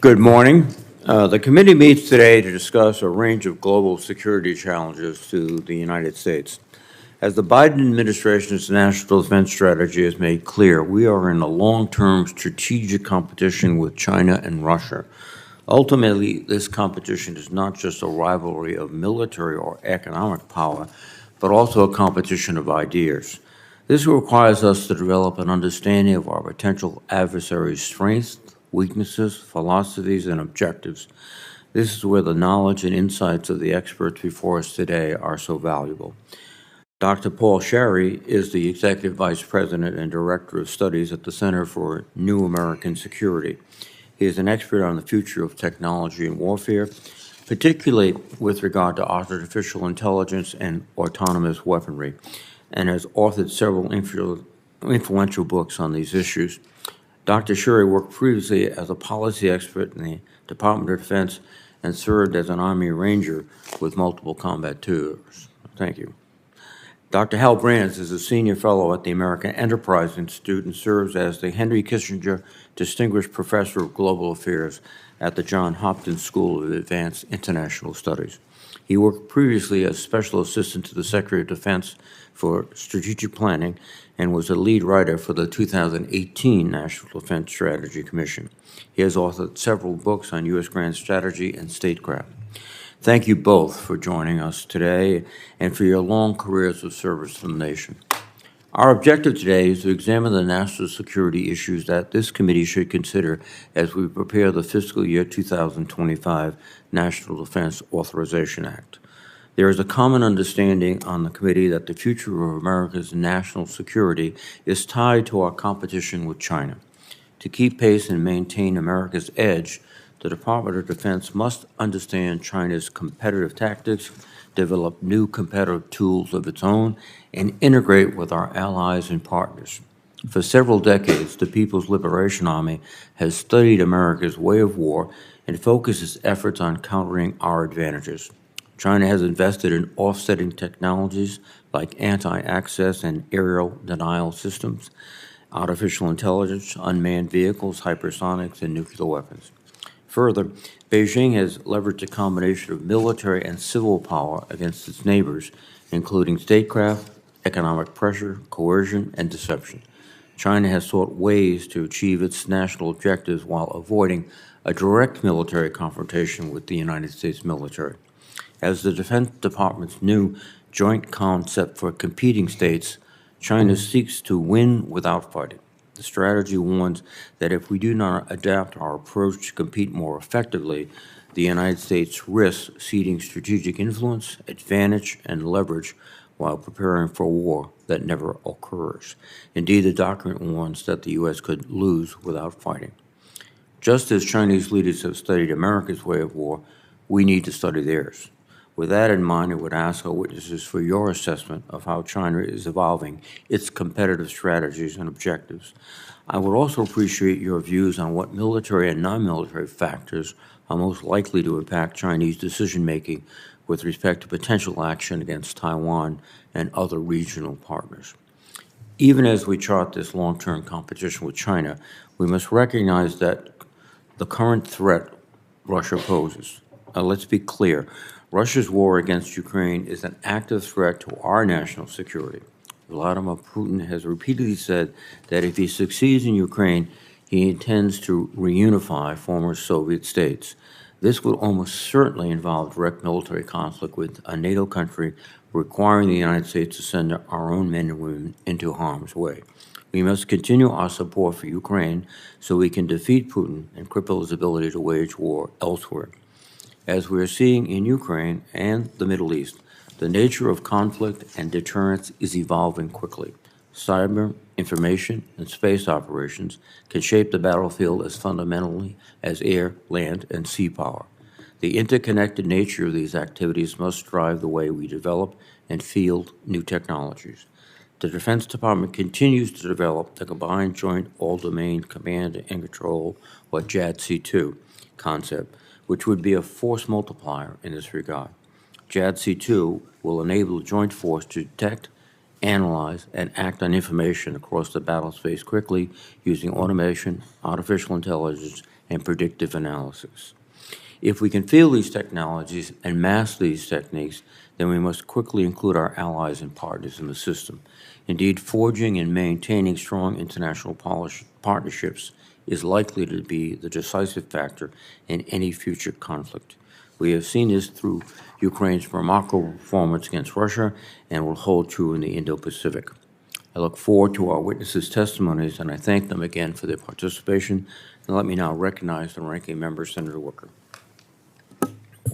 Good morning. The committee meets today to discuss a range of global security challenges to the United States. As the Biden administration's national defense strategy has made clear, we are in a long-term strategic competition with China and Russia. Ultimately, this competition is not just a rivalry of military or economic power, but also a competition of ideas. This requires us to develop an understanding of our potential adversaries' strengths, weaknesses, philosophies, and objectives. This is where the knowledge and insights of the experts before us today are so valuable. Dr. Paul Sherry is the Executive Vice President and Director of Studies at the Center for New American Security. He is an expert on the future of technology and warfare, particularly with regard to artificial intelligence and autonomous weaponry, and has authored several influential books on these issues. Dr. Sherry worked previously as a policy expert in the Department of Defense and served as an Army Ranger with multiple combat tours. Thank you. Dr. Hal Brands is a senior fellow at the American Enterprise Institute and serves as the Henry Kissinger Distinguished Professor of Global Affairs at the Johns Hopkins School of Advanced International Studies. He worked previously as Special Assistant to the Secretary of Defense for Strategic Planning and was a lead writer for the 2018 National Defense Strategy Commission. He has authored several books on U.S. grand strategy and statecraft. Thank you both for joining us today and for your long careers of service to the nation. Our objective today is to examine the national security issues that this committee should consider as we prepare the fiscal year 2025 National Defense Authorization Act. There is a common understanding on the committee that the future of America's national security is tied to our competition with China. To keep pace and maintain America's edge, the Department of Defense must understand China's competitive tactics, develop new competitive tools of its own, and integrate with our allies and partners. For several decades, the People's Liberation Army has studied America's way of war and focused its efforts on countering our advantages. China has invested in offsetting technologies like anti-access and aerial denial systems, artificial intelligence, unmanned vehicles, hypersonics, and nuclear weapons. Further, Beijing has leveraged a combination of military and civil power against its neighbors, including statecraft, economic pressure, coercion, and deception. China has sought ways to achieve its national objectives while avoiding a direct military confrontation with the United States military. As the Defense Department's new joint concept for competing states, China seeks to win without fighting. The strategy warns that if we do not adapt our approach to compete more effectively, the United States risks ceding strategic influence, advantage, and leverage while preparing for a war that never occurs. Indeed, the document warns that the U.S. could lose without fighting. Just as Chinese leaders have studied America's way of war, we need to study theirs. With that in mind, I would ask our witnesses for your assessment of how China is evolving its competitive strategies and objectives. I would also appreciate your views on what military and non-military factors are most likely to impact Chinese decision-making with respect to potential action against Taiwan and other regional partners. Even as we chart this long-term competition with China, we must recognize that the current threat Russia poses. Let's be clear. Russia's war against Ukraine is an active threat to our national security. Vladimir Putin has repeatedly said that if he succeeds in Ukraine, he intends to reunify former Soviet states. This would almost certainly involve direct military conflict with a NATO country, requiring the United States to send our own men and women into harm's way. We must continue our support for Ukraine so we can defeat Putin and cripple his ability to wage war elsewhere. As we are seeing in Ukraine and the Middle East, the nature of conflict and deterrence is evolving quickly. Cyber, information, and space operations can shape the battlefield as fundamentally as air, land, and sea power. The interconnected nature of these activities must drive the way we develop and field new technologies. The Defense Department continues to develop the Combined Joint All-Domain Command and Control, or JADC2, concept, which would be a force multiplier in this regard. JADC2 will enable the Joint Force to detect, analyze, and act on information across the battle space quickly using automation, artificial intelligence, and predictive analysis. If we can field these technologies and master these techniques, then we must quickly include our allies and partners in the system. Indeed, forging and maintaining strong international partnerships is likely to be the decisive factor in any future conflict. We have seen this through Ukraine's remarkable performance against Russia and will hold true in the Indo-Pacific. I look forward to our witnesses' testimonies, and I thank them again for their participation. And let me now recognize the ranking member, Senator Wicker.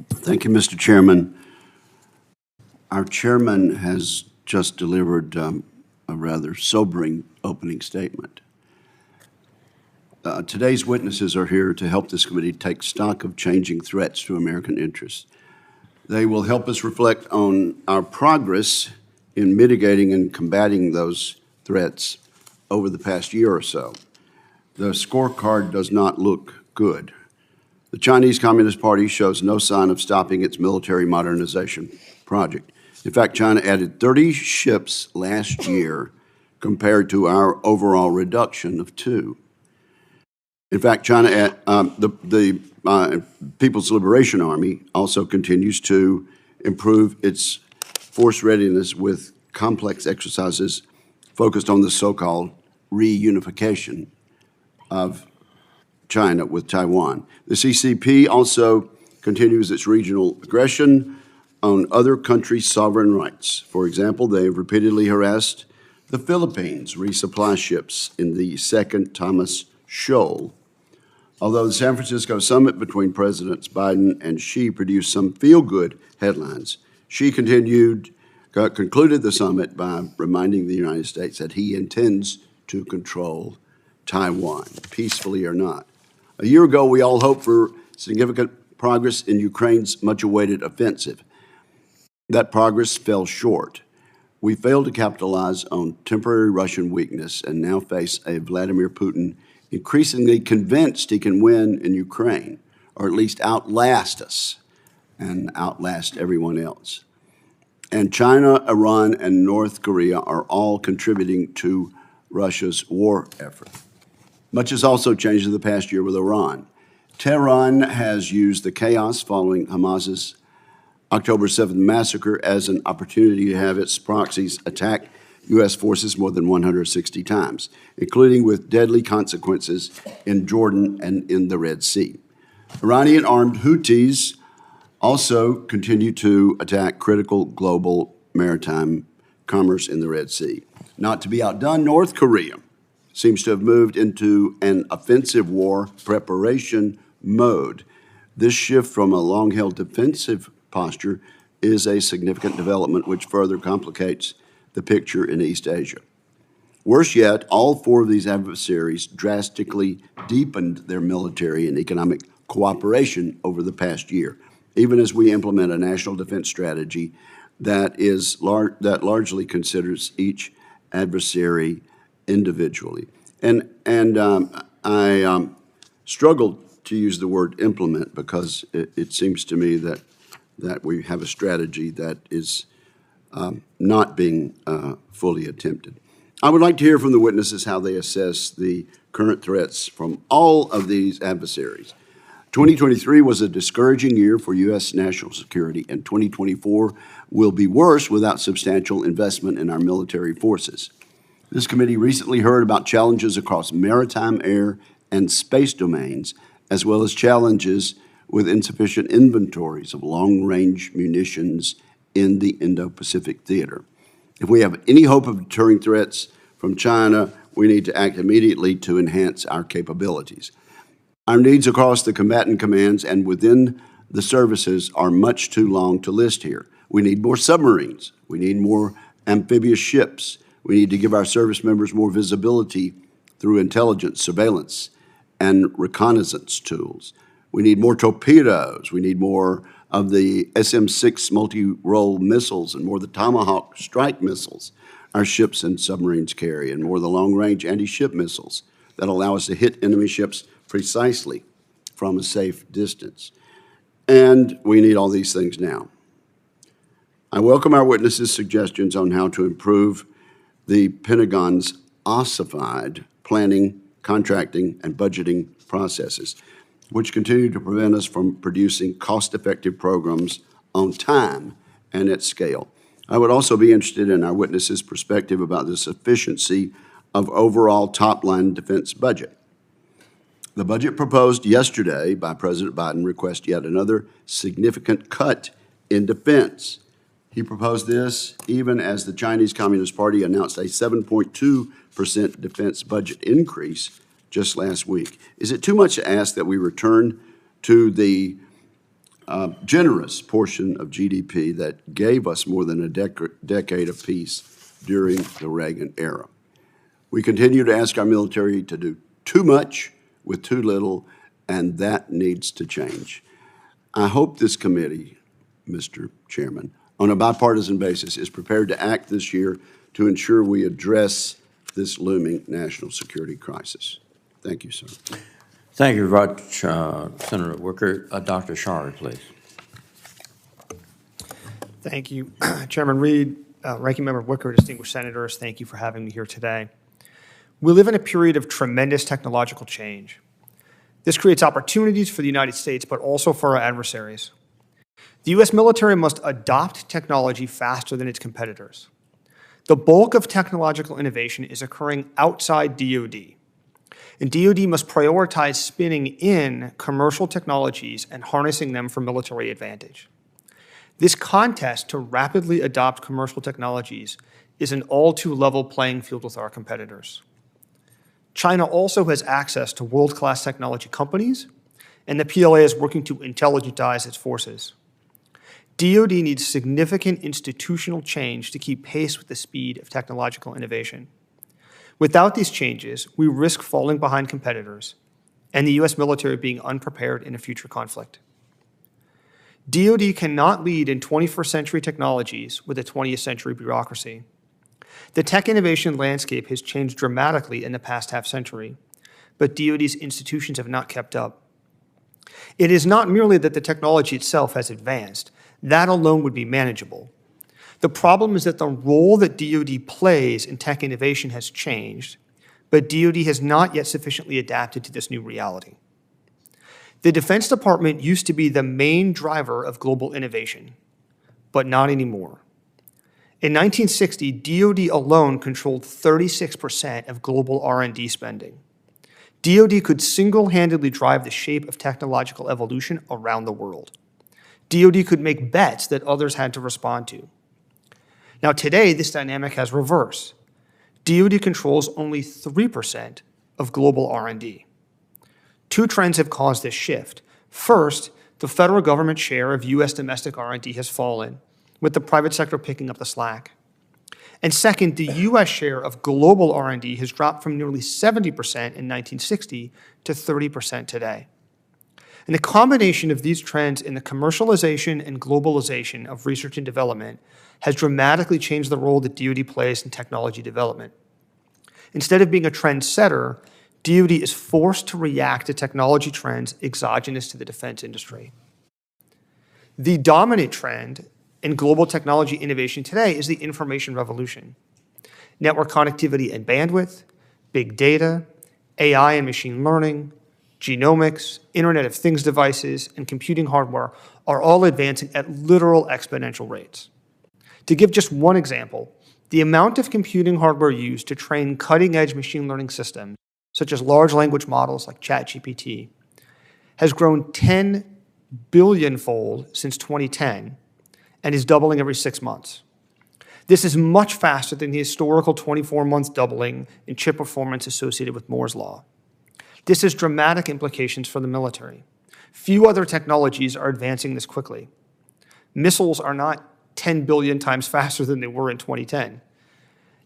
Thank you, Mr. Chairman. Our chairman has just delivered a rather sobering opening statement. Today's witnesses are here to help this committee take stock of changing threats to American interests. They will help us reflect on our progress in mitigating and combating those threats over the past year or so. The scorecard does not look good. The Chinese Communist Party shows no sign of stopping its military modernization project. In fact, China added 30 ships last year compared to our overall reduction of 2. In fact, the People's Liberation Army also continues to improve its force readiness with complex exercises focused on the so-called reunification of China with Taiwan. The CCP also continues its regional aggression on other countries' sovereign rights. For example, they have repeatedly harassed the Philippines' resupply ships in the Second Thomas Shoal. Although the San Francisco summit between Presidents Biden and Xi produced some feel-good headlines, Xi concluded the summit by reminding the United States that he intends to control Taiwan, peacefully or not. A year ago, we all hoped for significant progress in Ukraine's much-awaited offensive. That progress fell short. We failed to capitalize on temporary Russian weakness and now face a Vladimir Putin increasingly convinced he can win in Ukraine, or at least outlast us and outlast everyone else. And China, Iran, and North Korea are all contributing to Russia's war effort. Much has also changed in the past year with Iran. Tehran has used the chaos following Hamas's October 7th massacre as an opportunity to have its proxies attack U.S. forces more than 160 times, including with deadly consequences in Jordan and in the Red Sea. Iranian armed Houthis also continue to attack critical global maritime commerce in the Red Sea. Not to be outdone, North Korea seems to have moved into an offensive war preparation mode. This shift from a long-held defensive posture is a significant development which further complicates the picture in East Asia. Worse yet, all 4 of these adversaries drastically deepened their military and economic cooperation over the past year, even as we implement a national defense strategy that largely considers each adversary individually. And I struggled to use the word implement because it seems to me that we have a strategy that is not being fully attempted. I would like to hear from the witnesses how they assess the current threats from all of these adversaries. 2023 was a discouraging year for U.S. national security, and 2024 will be worse without substantial investment in our military forces. This committee recently heard about challenges across maritime, air, and space domains, as well as challenges with insufficient inventories of long-range munitions in the Indo-Pacific theater. If we have any hope of deterring threats from China, we need to act immediately to enhance our capabilities. Our needs across the combatant commands and within the services are much too long to list here. We need more submarines. We need more amphibious ships. We need to give our service members more visibility through intelligence, surveillance, and reconnaissance tools. We need more torpedoes. We need more of the SM-6 multi-role missiles and more of the Tomahawk strike missiles our ships and submarines carry, and more of the long-range anti-ship missiles that allow us to hit enemy ships precisely from a safe distance. And we need all these things now. I welcome our witnesses' suggestions on how to improve the Pentagon's ossified planning, contracting, and budgeting processes. which continue to prevent us from producing cost-effective programs on time and at scale. I would also be interested in our witness's perspective about the sufficiency of overall top-line defense budget. The budget proposed yesterday by President Biden requests yet another significant cut in defense. He proposed this even as the Chinese Communist Party announced a 7.2% defense budget increase just last week. Is it too much to ask that we return to the generous portion of GDP that gave us more than a decade of peace during the Reagan era? We continue to ask our military to do too much with too little, and that needs to change. I hope this committee, Mr. Chairman, on a bipartisan basis, is prepared to act this year to ensure we address this looming national security crisis. Thank you, sir. Thank you very much, Senator Wicker. Dr. Shard, please. Thank you, Chairman Reed, Ranking Member Wicker, distinguished senators. Thank you for having me here today. We live in a period of tremendous technological change. This creates opportunities for the United States, but also for our adversaries. The U.S. military must adopt technology faster than its competitors. The bulk of technological innovation is occurring outside DoD, and DoD must prioritize spinning in commercial technologies and harnessing them for military advantage. This contest to rapidly adopt commercial technologies is an all-too-level playing field with our competitors. China also has access to world-class technology companies, and the PLA is working to intelligentize its forces. DoD needs significant institutional change to keep pace with the speed of technological innovation. Without these changes, we risk falling behind competitors and the U.S. military being unprepared in a future conflict. DoD cannot lead in 21st century technologies with a 20th century bureaucracy. The tech innovation landscape has changed dramatically in the past half-century, but DoD's institutions have not kept up. It is not merely that the technology itself has advanced. That alone would be manageable. The problem is that the role that DoD plays in tech innovation has changed, but DoD has not yet sufficiently adapted to this new reality. The Defense Department used to be the main driver of global innovation, but not anymore. In 1960, DoD alone controlled 36% of global R&D spending. DoD could single-handedly drive the shape of technological evolution around the world. DoD could make bets that others had to respond to. Now today, this dynamic has reversed. DoD controls only 3% of global R&D. Two trends have caused this shift. First, the federal government share of U.S. domestic R&D has fallen, with the private sector picking up the slack. And second, the U.S. share of global R&D has dropped from nearly 70% in 1960 to 30% today. And the combination of these trends in the commercialization and globalization of research and development has dramatically changed the role that DoD plays in technology development. Instead of being a trendsetter, DoD is forced to react to technology trends exogenous to the defense industry. The dominant trend in global technology innovation today is the information revolution. Network connectivity and bandwidth, big data, AI and machine learning, genomics, Internet of Things devices, and computing hardware are all advancing at literal exponential rates. To give just one example, the amount of computing hardware used to train cutting-edge machine learning systems, such as large language models like ChatGPT, has grown 10 billion-fold since 2010 and is doubling every 6 months. This is much faster than the historical 24-month doubling in chip performance associated with Moore's Law. This has dramatic implications for the military. Few other technologies are advancing this quickly. Missiles are not 10 billion times faster than they were in 2010.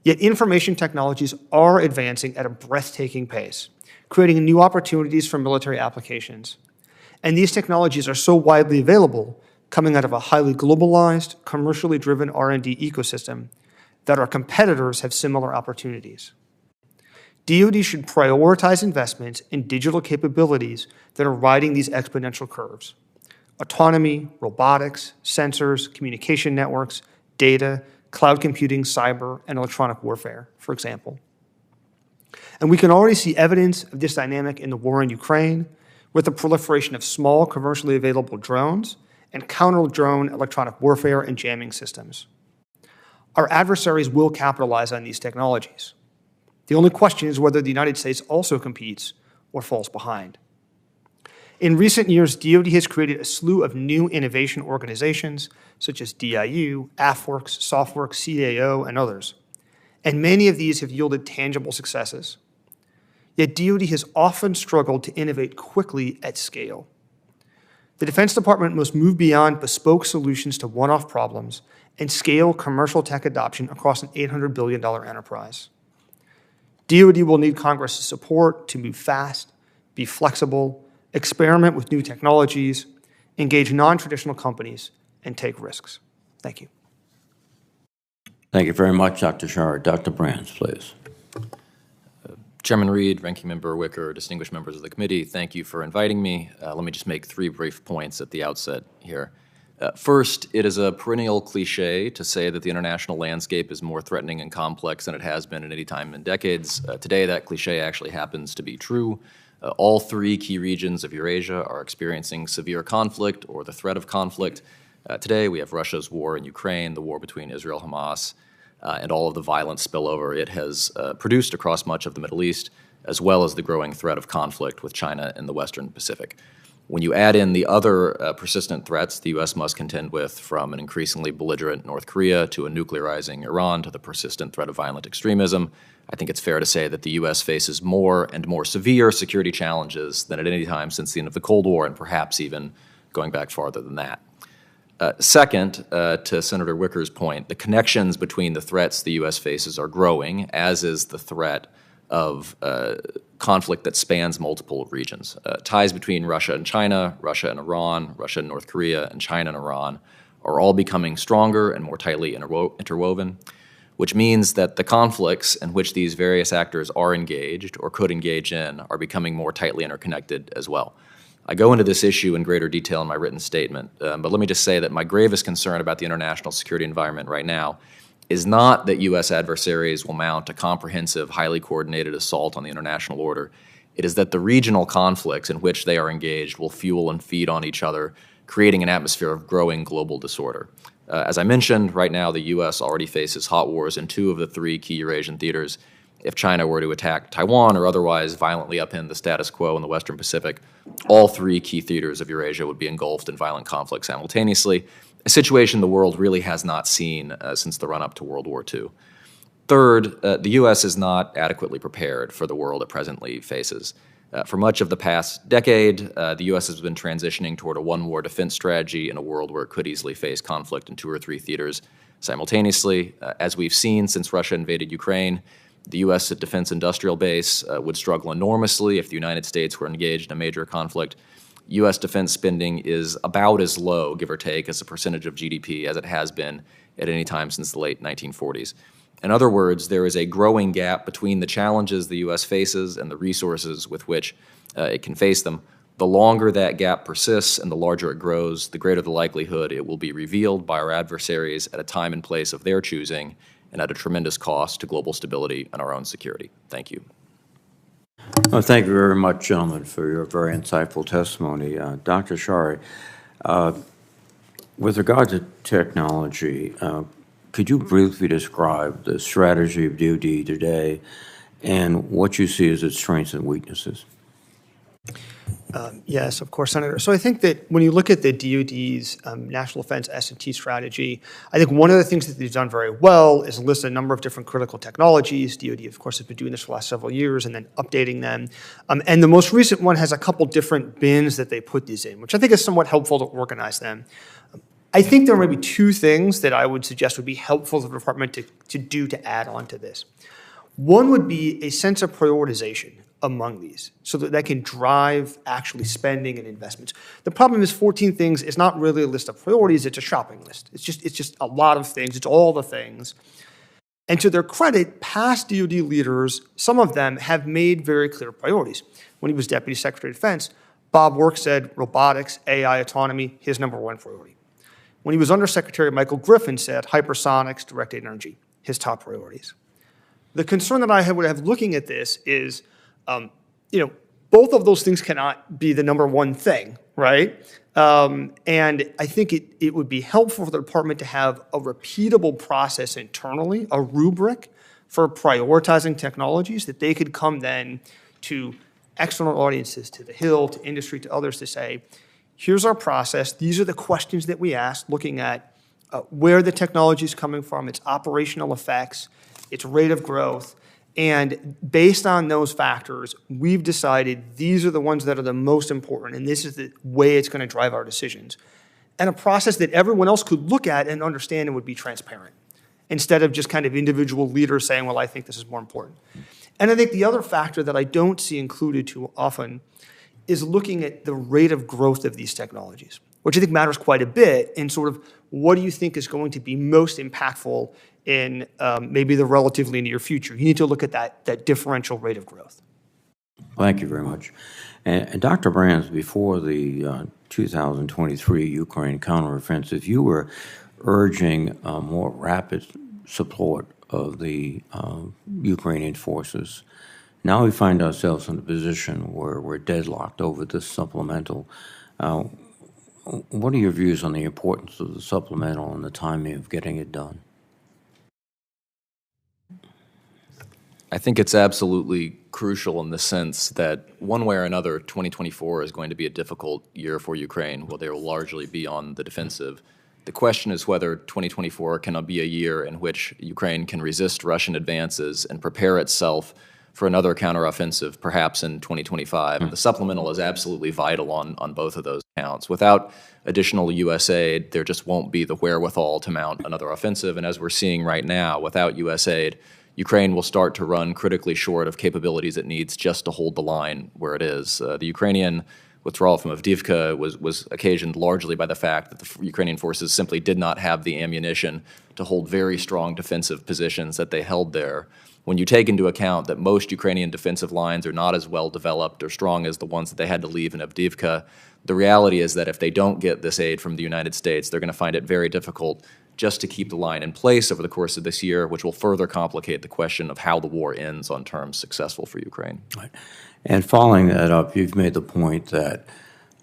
Yet information technologies are advancing at a breathtaking pace, creating new opportunities for military applications. And these technologies are so widely available, coming out of a highly globalized, commercially driven R&D ecosystem, that our competitors have similar opportunities. DoD should prioritize investments in digital capabilities that are riding these exponential curves. Autonomy, robotics, sensors, communication networks, data, cloud computing, cyber, and electronic warfare, for example. And we can already see evidence of this dynamic in the war in Ukraine, with the proliferation of small commercially available drones and counter-drone electronic warfare and jamming systems. Our adversaries will capitalize on these technologies. The only question is whether the United States also competes or falls behind. In recent years, DoD has created a slew of new innovation organizations, such as DIU, AFWorks, SoftWorks, CAO, and others. And many of these have yielded tangible successes. Yet DoD has often struggled to innovate quickly at scale. The Defense Department must move beyond bespoke solutions to one-off problems and scale commercial tech adoption across an $800 billion enterprise. DoD will need Congress's support to move fast, be flexible, experiment with new technologies, engage non-traditional companies, and take risks. Thank you. Thank you very much, Dr. Shara. Dr. Brands, please. Chairman Reed, Ranking Member Wicker, distinguished members of the committee, thank you for inviting me. Let me just make 3 brief points at the outset here. First, it is a perennial cliche to say that the international landscape is more threatening and complex than it has been at any time in decades. Today, that cliche actually happens to be true. All 3 key regions of Eurasia are experiencing severe conflict or the threat of conflict. Today, we have Russia's war in Ukraine, the war between Israel and Hamas, and all of the violent spillover it has produced across much of the Middle East, as well as the growing threat of conflict with China in the Western Pacific. When you add in the other persistent threats the U.S. must contend with, from an increasingly belligerent North Korea to a nuclearizing Iran to the persistent threat of violent extremism, I think it's fair to say that the U.S. faces more and more severe security challenges than at any time since the end of the Cold War, and perhaps even going back farther than that. Second, to Senator Wicker's point, the connections between the threats the U.S. faces are growing, as is the threat of conflict that spans multiple regions. Ties between Russia and China, Russia and Iran, Russia and North Korea, and China and Iran are all becoming stronger and more tightly interwoven, which means that the conflicts in which these various actors are engaged or could engage in are becoming more tightly interconnected as well. I go into this issue in greater detail in my written statement, but let me just say that my gravest concern about the international security environment right now is not that U.S. adversaries will mount a comprehensive, highly coordinated assault on the international order. It is that the regional conflicts in which they are engaged will fuel and feed on each other, creating an atmosphere of growing global disorder. As I mentioned, right now the U.S. already faces hot wars in 2 of the 3 key Eurasian theaters. If China were to attack Taiwan or otherwise violently upend the status quo in the Western Pacific, all 3 key theaters of Eurasia would be engulfed in violent conflict simultaneously, a situation the world really has not seen since the run-up to World War II. Third, the U.S. is not adequately prepared for the world it presently faces. For much of the past decade, the U.S. has been transitioning toward a one-war defense strategy in a world where it could easily face conflict in 2 or 3 theaters simultaneously. As we've seen since Russia invaded Ukraine, the U.S. defense industrial base would struggle enormously if the United States were engaged in a major conflict. U.S. defense spending is about as low, give or take, as a percentage of GDP as it has been at any time since the late 1940s. In other words, there is a growing gap between the challenges the U.S. faces and the resources with which it can face them. The longer that gap persists and the larger it grows, the greater the likelihood it will be revealed by our adversaries at a time and place of their choosing, and at a tremendous cost to global stability and our own security. Thank you. Well, thank you very much, gentlemen, for your very insightful testimony. Dr. Shari, with regard to technology, could you briefly describe the strategy of DoD today and what you see as its strengths and weaknesses? Yes, of course, Senator. So I think that when you look at the DoD's national defense S&T strategy, I think one of the things that they've done very well is list a number of different critical technologies. DoD, of course, has been doing this for the last several years and then updating them. And the most recent one has a couple different bins that they put these in, which I think is somewhat helpful to organize them. I think there may be 2 things that I would suggest would be helpful to the department to do to add on to this. One would be a sense of prioritization among these so that they can drive actually spending and investments. The problem is 14 things is not really a list of priorities, it's a shopping list. It's just a lot of things, it's all the things. And to their credit, past DoD leaders, some of them have made very clear priorities. When he was Deputy Secretary of Defense, Bob Work said robotics, AI, autonomy, his number 1 priority. When he was Undersecretary, Michael Griffin said hypersonics, directed energy, his top priorities. The concern that I would have looking at this is, both of those things cannot be the number one thing, right? And I think it would be helpful for the department to have a repeatable process internally, a rubric for prioritizing technologies that they could come then to external audiences, to the Hill, to industry, to others to say, here's our process. These are the questions that we ask, looking at where the technology is coming from, its operational effects, its rate of growth. And based on those factors, we've decided these are the ones that are the most important, and this is the way it's going to drive our decisions. And a process that everyone else could look at and understand and would be transparent, instead of just kind of individual leaders saying, well, I think this is more important. And I think the other factor that I don't see included too often is looking at the rate of growth of these technologies, which I think matters quite a bit in sort of what do you think is going to be most impactful in maybe the relatively near future. You need to look at that differential rate of growth. Thank you very much. And Dr. Brands, before the 2023 Ukraine counteroffensive, you were urging more rapid support of the Ukrainian forces. Now we find ourselves in a position where we're deadlocked over this supplemental. What are your views on the importance of the supplemental and the timing of getting it done? I think it's absolutely crucial in the sense that one way or another, 2024 is going to be a difficult year for Ukraine, where they will largely be on the defensive. The question is whether 2024 can be a year in which Ukraine can resist Russian advances and prepare itself for another counteroffensive, perhaps in 2025. The supplemental is absolutely vital on both of those counts. Without additional U.S. aid, there just won't be the wherewithal to mount another offensive. And as we're seeing right now, without U.S. aid, Ukraine will start to run critically short of capabilities it needs just to hold the line where it is. The Ukrainian withdrawal from Avdiivka was occasioned largely by the fact that the Ukrainian forces simply did not have the ammunition to hold very strong defensive positions that they held there. When you take into account that most Ukrainian defensive lines are not as well developed or strong as the ones that they had to leave in Avdiivka, the reality is that if they don't get this aid from the United States, they're going to find it very difficult just to keep the line in place over the course of this year, which will further complicate the question of how the war ends on terms successful for Ukraine. Right. And following that up, you've made the point that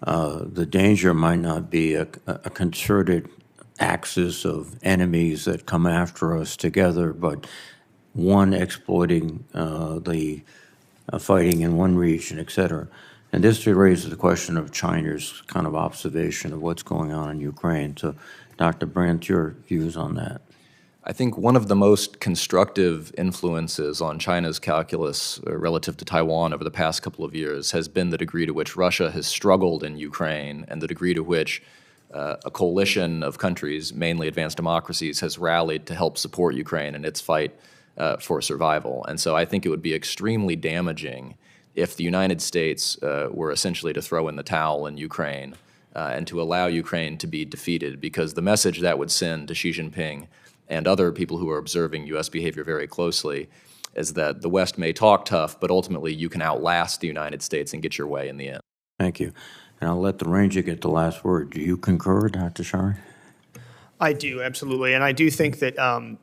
the danger might not be a concerted axis of enemies that come after us together, but one exploiting the fighting in one region, et cetera. And this raises the question of China's kind of observation of what's going on in Ukraine. So, Dr. Brandt, your views on that? I think one of the most constructive influences on China's calculus relative to Taiwan over the past couple of years has been the degree to which Russia has struggled in Ukraine and the degree to which a coalition of countries, mainly advanced democracies, has rallied to help support Ukraine in its fight for survival. And so I think it would be extremely damaging if the United States were essentially to throw in the towel in Ukraine and to allow Ukraine to be defeated, because the message that would send to Xi Jinping and other people who are observing U.S. behavior very closely is that the West may talk tough, but ultimately you can outlast the United States and get your way in the end. Thank you. And I'll let the Ranger get the last word. Do you concur, Dr. Shari? I do, absolutely. And I do think that,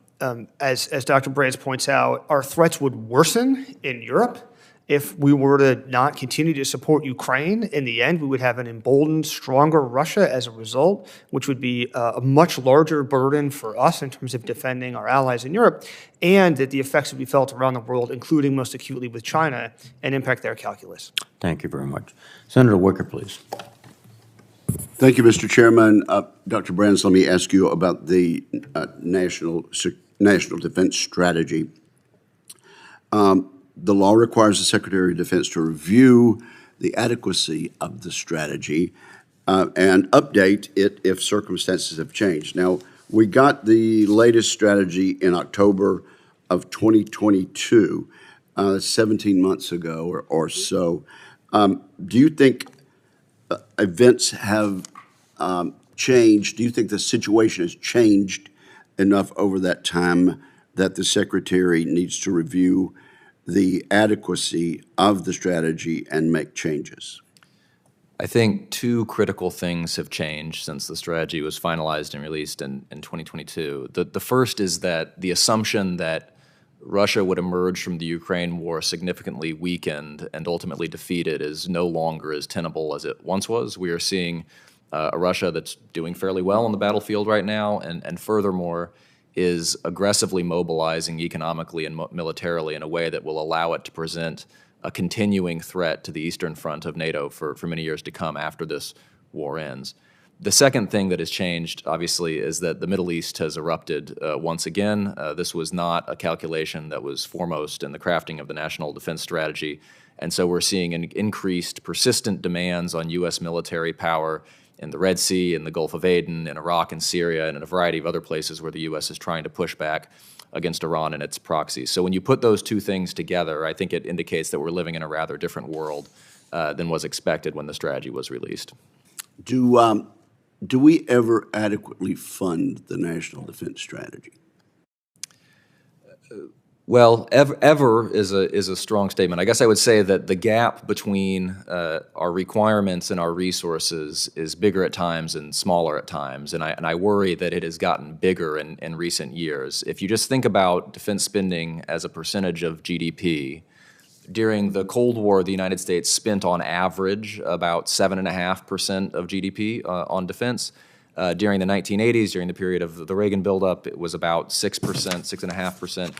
as Dr. Brands points out, our threats would worsen in Europe if we were to not continue to support Ukraine. In the end, we would have an emboldened, stronger Russia as a result, which would be a much larger burden for us in terms of defending our allies in Europe, and that the effects would be felt around the world, including most acutely with China, and impact their calculus. Thank you very much. Senator Wicker, please. Thank you, Mr. Chairman. Dr. Brands, let me ask you about the national defense strategy. The law requires the Secretary of Defense to review the adequacy of the strategy and update it if circumstances have changed. Now, we got the latest strategy in October of 2022, 17 months ago or so. Do you think events have changed? Do you think the situation has changed enough over that time that the Secretary needs to review the adequacy of the strategy and make changes? I think two critical things have changed since the strategy was finalized and released in 2022. The first is that the assumption that Russia would emerge from the Ukraine war significantly weakened and ultimately defeated is no longer as tenable as it once was. We are seeing a Russia that's doing fairly well on the battlefield right now, and furthermore, is aggressively mobilizing economically and militarily in a way that will allow it to present a continuing threat to the Eastern Front of NATO for many years to come after this war ends. The second thing that has changed, obviously, is that the Middle East has erupted once again. This was not a calculation that was foremost in the crafting of the National Defense Strategy, and so we're seeing an increased, persistent demands on U.S. military power in the Red Sea, in the Gulf of Aden, in Iraq and Syria, and in a variety of other places where the U.S. is trying to push back against Iran and its proxies. So when you put those two things together, I think it indicates that we're living in a rather different world than was expected when the strategy was released. Do we ever adequately fund the National Defense Strategy? Well, ever is a strong statement. I guess I would say that the gap between our requirements and our resources is bigger at times and smaller at times, and I worry that it has gotten bigger in recent years. If you just think about defense spending as a percentage of GDP, during the Cold War, the United States spent on average about 7.5% of GDP on defense. During the 1980s, during the period of the Reagan buildup, it was about 6%, 6.5%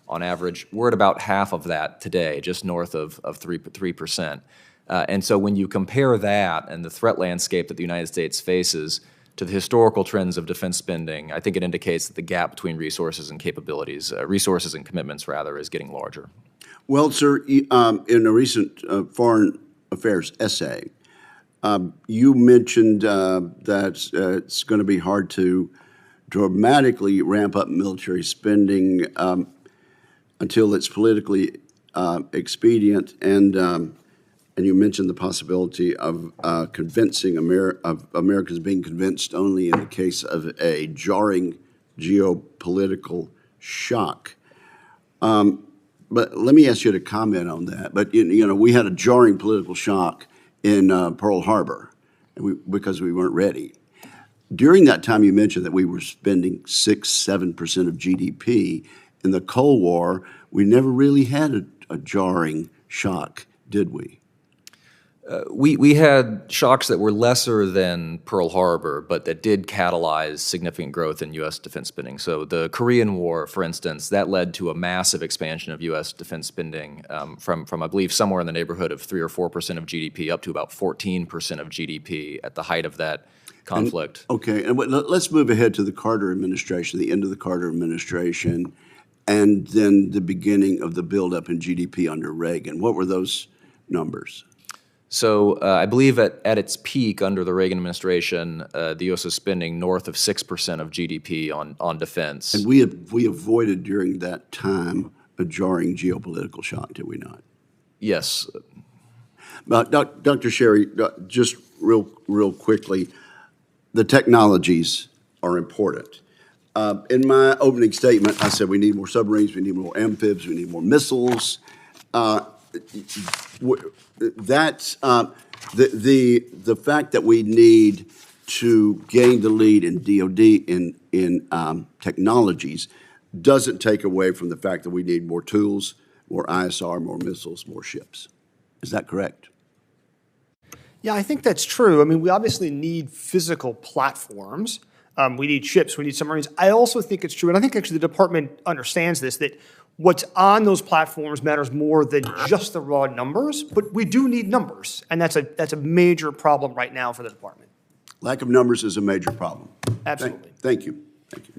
on average. We're at about half of that today, just north of 3%. And so when you compare that and the threat landscape that the United States faces to the historical trends of defense spending, I think it indicates that the gap between resources and capabilities, resources and commitments rather, is getting larger. Well, sir, in a recent Foreign Affairs essay, you mentioned that it's going to be hard to dramatically ramp up military spending until it's politically expedient, and you mentioned the possibility of convincing Americans being convinced only in the case of a jarring geopolitical shock. But let me ask you to comment on that. But we had a jarring political shock in Pearl Harbor, because we weren't ready. During that time, you mentioned that we were spending 6-7% of GDP. In the Cold War, we never really had a jarring shock, did we? We had shocks that were lesser than Pearl Harbor, but that did catalyze significant growth in U.S. defense spending. So the Korean War, for instance, that led to a massive expansion of U.S. defense spending from I believe, somewhere in the neighborhood of 3 or 4% of GDP up to about 14% of GDP at the height of that conflict. And let's move ahead to the Carter administration, the end of the Carter administration, and then the beginning of the buildup in GDP under Reagan. What were those numbers? So I believe at its peak under the Reagan administration, the U.S. was spending north of 6% of GDP on defense. And we avoided during that time a jarring geopolitical shock, did we not? Yes. Dr. Sherry, just real quickly, the technologies are important. In my opening statement, I said we need more submarines, we need more amphibs, we need more missiles. That's the fact that we need to gain the lead in DoD in technologies doesn't take away from the fact that we need more tools, more ISR, more missiles, more ships. Is that correct? Yeah, I think that's true. I mean, we obviously need physical platforms. We need ships, we need submarines. I also think it's true, and I think actually the department understands this, that what's on those platforms matters more than just the raw numbers, but we do need numbers, and that's a major problem right now for the department. Lack of numbers is a major problem. Absolutely. Thank you. Thank you,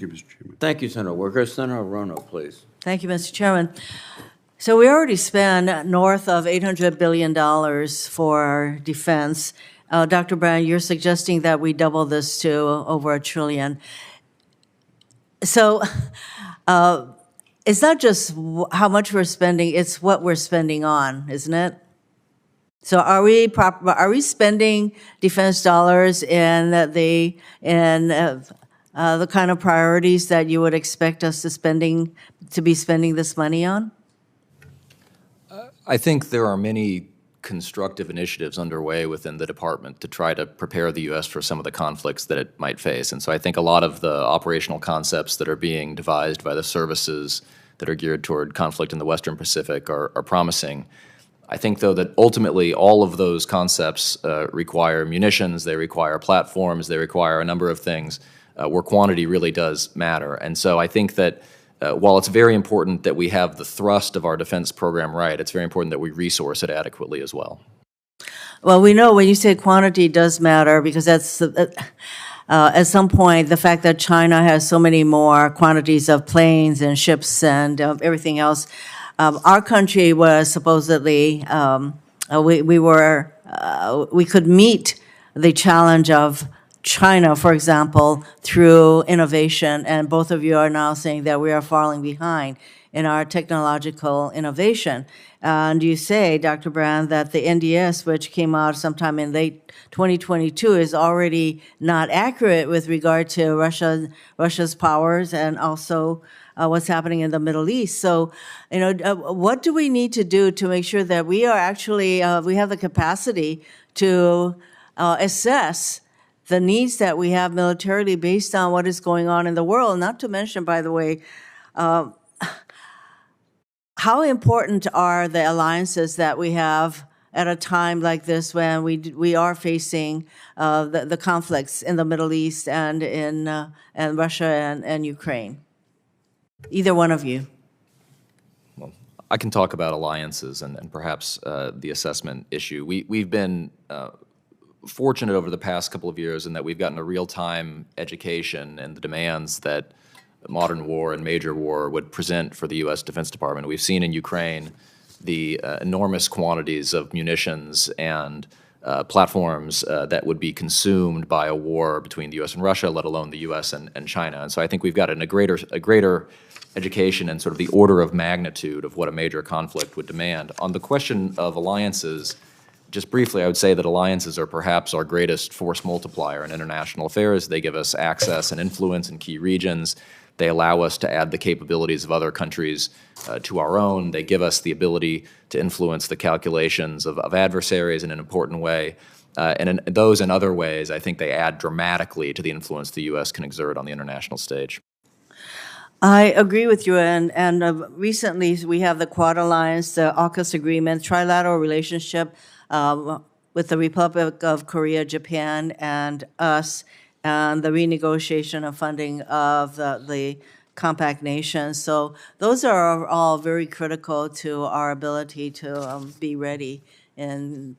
Mr. Chairman. Thank you, Senator Wicker. Senator Roanoke, please. Thank you, Mr. Chairman. So we already spend north of $800 billion for our defense. Dr. Brown, you're suggesting that we double this to over $1 trillion. So it's not just how much we're spending, it's what we're spending on, isn't it? So are we spending defense dollars in the kind of priorities that you would expect us to be spending this money on? I think there are many constructive initiatives underway within the department to try to prepare the U.S. for some of the conflicts that it might face. And so I think a lot of the operational concepts that are being devised by the services that are geared toward conflict in the Western Pacific are promising. I think, though, that ultimately all of those concepts require munitions, they require platforms, they require a number of things where quantity really does matter. And so I think that while it's very important that we have the thrust of our defense program right, it's very important that we resource it adequately as well. Well, we know when you say quantity does matter, because that's at some point the fact that China has so many more quantities of planes and ships and everything else. Our country was supposedly we could meet the challenge of China, for example, through innovation, and both of you are now saying that we are falling behind in our technological innovation. And you say, Dr. Brand, that the NDS, which came out sometime in late 2022, is already not accurate with regard to Russia's powers and also what's happening in the Middle East. So, what do we need to do to make sure that we are actually, we have the capacity to assess the needs that we have militarily based on what is going on in the world? Not to mention, by the way, how important are the alliances that we have at a time like this when we are facing the conflicts in the Middle East and in and Russia and Ukraine? Either one of you. Well, I can talk about alliances and perhaps the assessment issue. We've been fortunate over the past couple of years in that we've gotten a real-time education and the demands that modern war and major war would present for the U.S. Defense Department. We've seen in Ukraine the enormous quantities of munitions and platforms that would be consumed by a war between the U.S. and Russia, let alone the U.S. and China. And so I think we've gotten a greater education and sort of the order of magnitude of what a major conflict would demand. On the question of alliances, just briefly, I would say that alliances are perhaps our greatest force multiplier in international affairs. They give us access and influence in key regions. They allow us to add the capabilities of other countries to our own. They give us the ability to influence the calculations of adversaries in an important way. And in those and other ways, I think they add dramatically to the influence the U.S. can exert on the international stage. I agree with you, and recently we have the Quad Alliance, the AUKUS agreement, trilateral relationship with the Republic of Korea, Japan, and us, and the renegotiation of funding of the compact nations. So those are all very critical to our ability to be ready in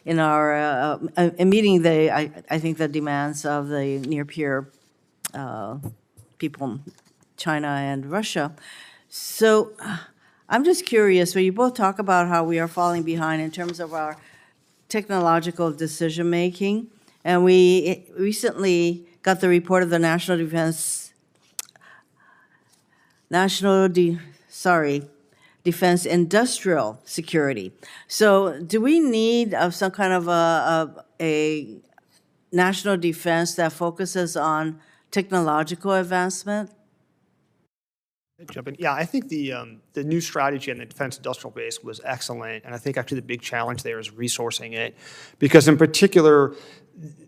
our in meeting I think the demands of the near peer people, China and Russia. So I'm just curious, when you both talk about how we are falling behind in terms of our technological decision-making, and we recently got the report of the Defense Industrial Security. So do we need some kind of a national defense that focuses on technological advancement? Jump in. Yeah, I think the new strategy on the defense industrial base was excellent, and I think actually the big challenge there is resourcing it, because in particular,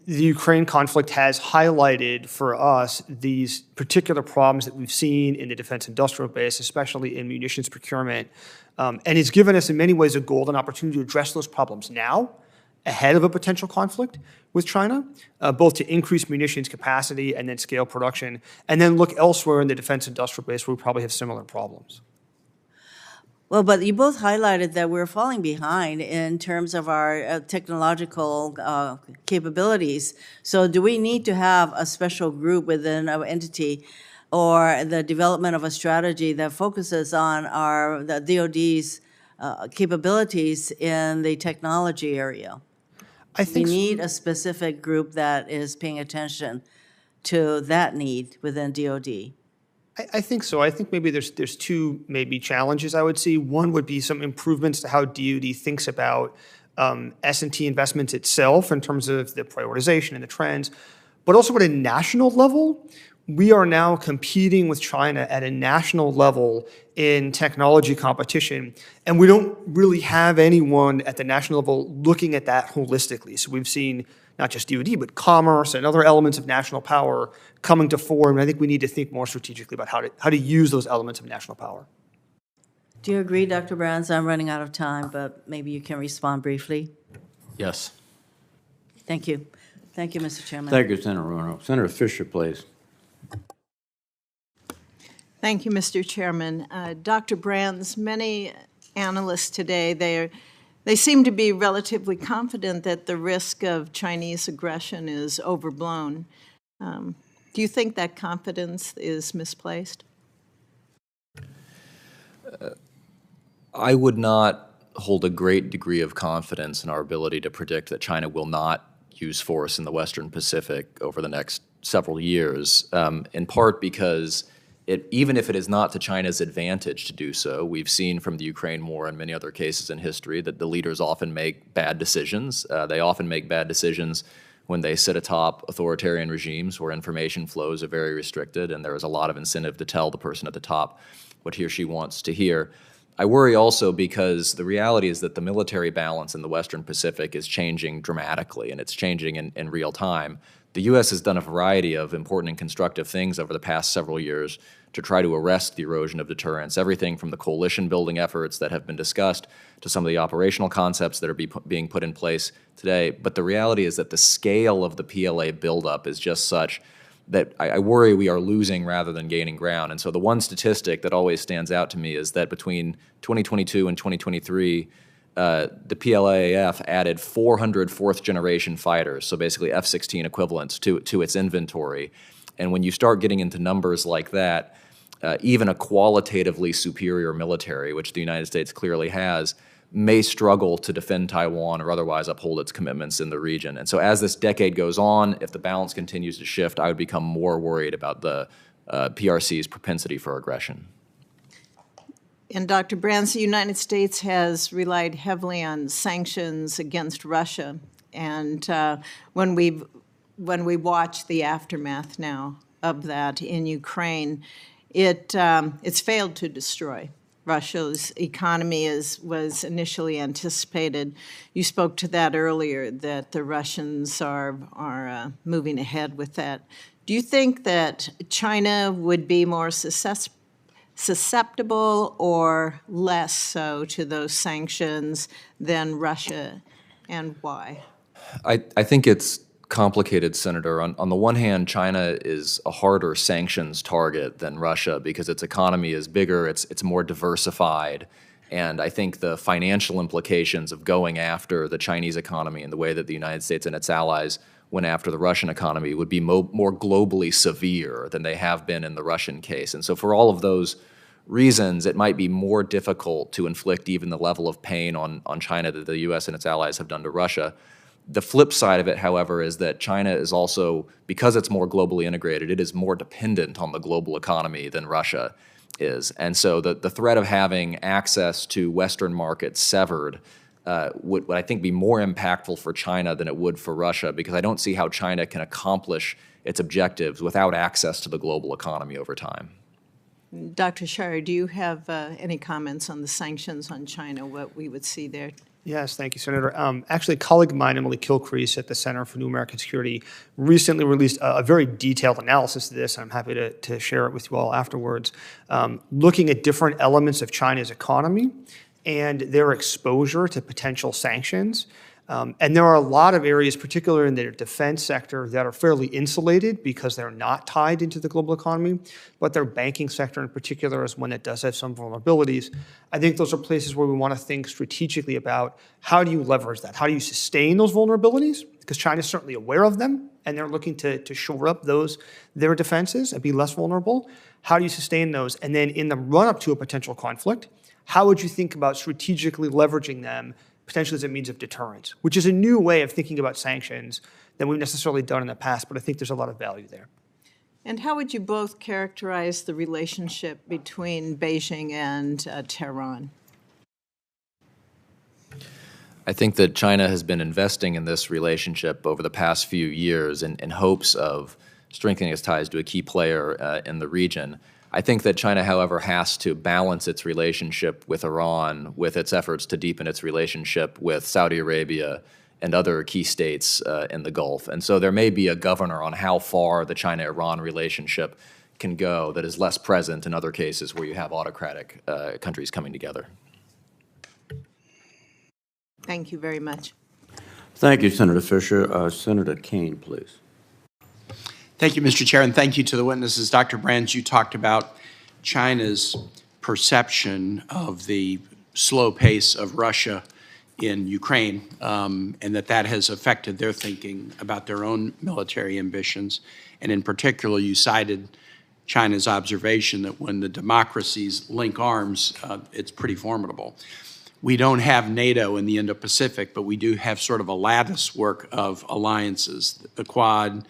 the Ukraine conflict has highlighted for us these particular problems that we've seen in the defense industrial base, especially in munitions procurement, and it's given us in many ways a golden opportunity to address those problems now, ahead of a potential conflict with China, both to increase munitions capacity and then scale production, and then look elsewhere in the defense industrial base where we probably have similar problems. Well, but you both highlighted that we're falling behind in terms of our technological capabilities. So do we need to have a special group within our entity or the development of a strategy that focuses on the DoD's capabilities in the technology area? I think we need a specific group that is paying attention to that need within DoD. I think so. I think maybe there's two maybe challenges I would see. One would be some improvements to how DoD thinks about S&T investments itself in terms of the prioritization and the trends, but also at a national level. We are now competing with China at a national level in technology competition, and we don't really have anyone at the national level looking at that holistically. So we've seen not just DoD, but commerce and other elements of national power coming to fore. And I think we need to think more strategically about how to use those elements of national power. Do you agree, Dr. Brands? I'm running out of time, but maybe you can respond briefly. Yes. Thank you. Thank you, Mr. Chairman. Thank you, Senator Roanoke. Senator Fisher, please. Thank you, Mr. Chairman. Dr. Brands, many analysts today, they seem to be relatively confident that the risk of Chinese aggression is overblown. Do you think that confidence is misplaced? I would not hold a great degree of confidence in our ability to predict that China will not use force in the Western Pacific over the next several years, in part because even if it is not to China's advantage to do so, we've seen from the Ukraine war and many other cases in history that the leaders often make bad decisions. They often make bad decisions when they sit atop authoritarian regimes where information flows are very restricted and there is a lot of incentive to tell the person at the top what he or she wants to hear. I worry also because the reality is that the military balance in the Western Pacific is changing dramatically, and it's changing in real time. The U.S. has done a variety of important and constructive things over the past several years to try to arrest the erosion of deterrence, everything from the coalition-building efforts that have been discussed to some of the operational concepts that are being put in place today. But the reality is that the scale of the PLA buildup is just such that I worry we are losing rather than gaining ground. And so the one statistic that always stands out to me is that between 2022 and 2023, the PLAAF added 400 fourth-generation fighters, so basically F-16 equivalents, to its inventory. And when you start getting into numbers like that, even a qualitatively superior military, which the United States clearly has, may struggle to defend Taiwan or otherwise uphold its commitments in the region. And so as this decade goes on, if the balance continues to shift, I would become more worried about the PRC's propensity for aggression. And Dr. Brands, the United States has relied heavily on sanctions against Russia. And when we watch the aftermath now of that in Ukraine, it's failed to destroy. Russia's economy was initially anticipated. You spoke to that earlier, that the Russians are moving ahead with that. Do you think that China would be more susceptible or less so to those sanctions than Russia, and why? I think it's complicated, Senator. On the one hand, China is a harder sanctions target than Russia because its economy is bigger, it's more diversified, and I think the financial implications of going after the Chinese economy in the way that the United States and its allies went after the Russian economy would be more globally severe than they have been in the Russian case. And so for all of those reasons, it might be more difficult to inflict even the level of pain on China that the U.S. and its allies have done to Russia. The flip side of it, however, is that China is also, because it's more globally integrated, it is more dependent on the global economy than Russia is. And so the threat of having access to Western markets severed would I think be more impactful for China than it would for Russia, because I don't see how China can accomplish its objectives without access to the global economy over time. Dr. Shire, do you have any comments on the sanctions on China, what we would see there? Yes, thank you, Senator. Actually, a colleague of mine, Emily Kilcrease at the Center for New American Security, recently released a very detailed analysis of this, and I'm happy to share it with you all afterwards, looking at different elements of China's economy and their exposure to potential sanctions. And there are a lot of areas, particularly in the defense sector, that are fairly insulated because they're not tied into the global economy, but their banking sector in particular is one that does have some vulnerabilities. I think those are places where we want to think strategically about how do you leverage that? How do you sustain those vulnerabilities? Because China's certainly aware of them, and they're looking to shore up their defenses and be less vulnerable. How do you sustain those? And then in the run-up to a potential conflict, how would you think about strategically leveraging them potentially as a means of deterrence, which is a new way of thinking about sanctions than we've necessarily done in the past, but I think there's a lot of value there. And how would you both characterize the relationship between Beijing and Tehran? I think that China has been investing in this relationship over the past few years in hopes of strengthening its ties to a key player in the region. I think that China, however, has to balance its relationship with Iran with its efforts to deepen its relationship with Saudi Arabia and other key states in the Gulf. And so there may be a governor on how far the China-Iran relationship can go that is less present in other cases where you have autocratic countries coming together. Thank you very much. Thank you, Senator Fisher. Senator Kane, please. Thank you, Mr. Chair, and thank you to the witnesses. Dr. Brands, you talked about China's perception of the slow pace of Russia in Ukraine, and that has affected their thinking about their own military ambitions. And in particular, you cited China's observation that when the democracies link arms, it's pretty formidable. We don't have NATO in the Indo-Pacific, but we do have sort of a lattice work of alliances, the Quad,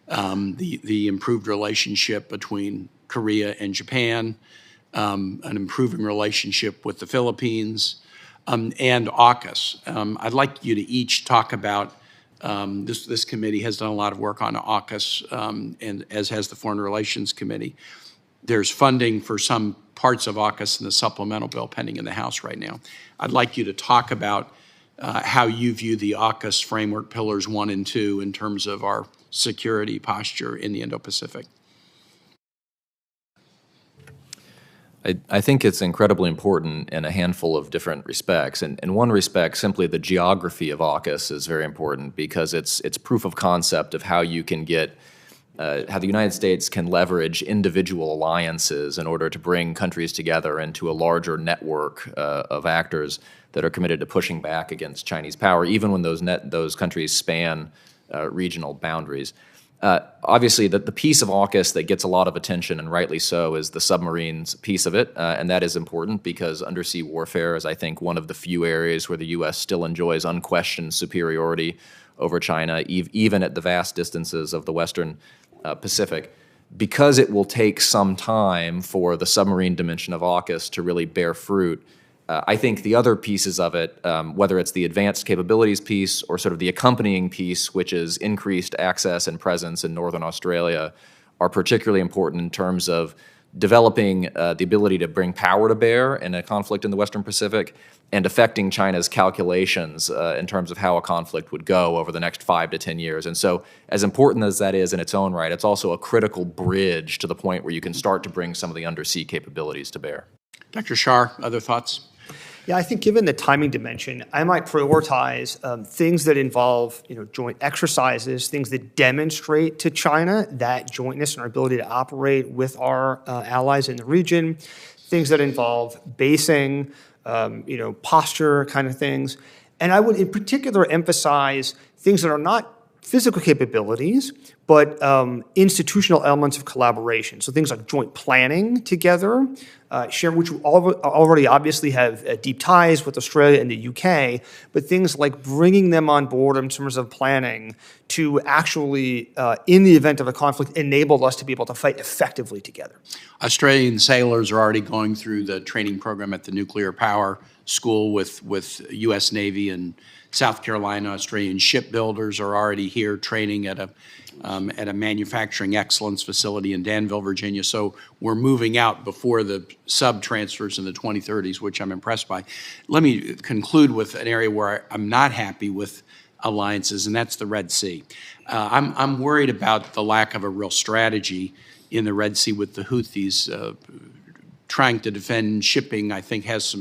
the improved relationship between Korea and Japan, an improving relationship with the Philippines, and AUKUS. I'd like you to each talk about, this committee has done a lot of work on AUKUS, and as has the Foreign Relations Committee. There's funding for some parts of AUKUS in the supplemental bill pending in the House right now. I'd like you to talk about how you view the AUKUS framework pillars 1 and 2 in terms of our security posture in the Indo-Pacific. I think it's incredibly important in a handful of different respects. And in one respect, simply the geography of AUKUS is very important because it's proof of concept of how you can get how the United States can leverage individual alliances in order to bring countries together into a larger network of actors that are committed to pushing back against Chinese power, even when those countries span regional boundaries. Obviously, the piece of AUKUS that gets a lot of attention, and rightly so, is the submarines piece of it, and that is important because undersea warfare is, I think, one of the few areas where the U.S. still enjoys unquestioned superiority over China, even at the vast distances of the Western Pacific. Because it will take some time for the submarine dimension of AUKUS to really bear fruit, I think the other pieces of it, whether it's the advanced capabilities piece or sort of the accompanying piece, which is increased access and presence in Northern Australia, are particularly important in terms of developing the ability to bring power to bear in a conflict in the Western Pacific and affecting China's calculations in terms of how a conflict would go over the next 5 to 10 years. And so as important as that is in its own right, it's also a critical bridge to the point where you can start to bring some of the undersea capabilities to bear. Dr. Shah, other thoughts? Yeah, I think given the timing dimension, I might prioritize things that involve joint exercises, things that demonstrate to China that jointness and our ability to operate with our allies in the region, things that involve basing, posture kind of things. And I would in particular emphasize things that are not physical capabilities, but institutional elements of collaboration. So things like joint planning together, which we already obviously have deep ties with Australia and the UK, but things like bringing them on board in terms of planning to actually, in the event of a conflict, enable us to be able to fight effectively together. Australian sailors are already going through the training program at the Nuclear Power School with U.S. Navy and South Carolina. Australian shipbuilders are already here training at a manufacturing excellence facility in Danville, Virginia. So we're moving out before the sub transfers in the 2030s, which I'm impressed by. Let me conclude with an area where I'm not happy with alliances, and that's the Red Sea. I'm worried about the lack of a real strategy in the Red Sea with the Houthis. Trying to defend shipping, I think, makes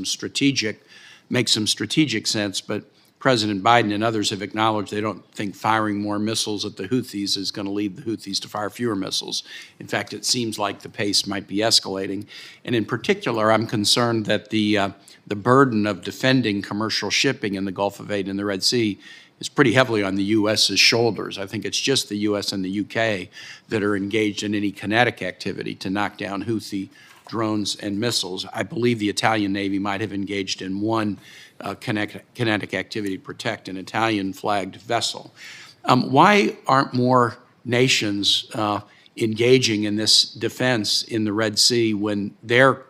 some strategic sense, but President Biden and others have acknowledged they don't think firing more missiles at the Houthis is going to lead the Houthis to fire fewer missiles. In fact, it seems like the pace might be escalating. And in particular, I'm concerned that the burden of defending commercial shipping in the Gulf of Aden and the Red Sea is pretty heavily on the U.S.'s shoulders. I think it's just the U.S. and the U.K. that are engaged in any kinetic activity to knock down Houthi drones and missiles. I believe the Italian Navy might have engaged in one kinetic activity to protect an Italian-flagged vessel. Why aren't more nations engaging in this defense in the Red Sea when their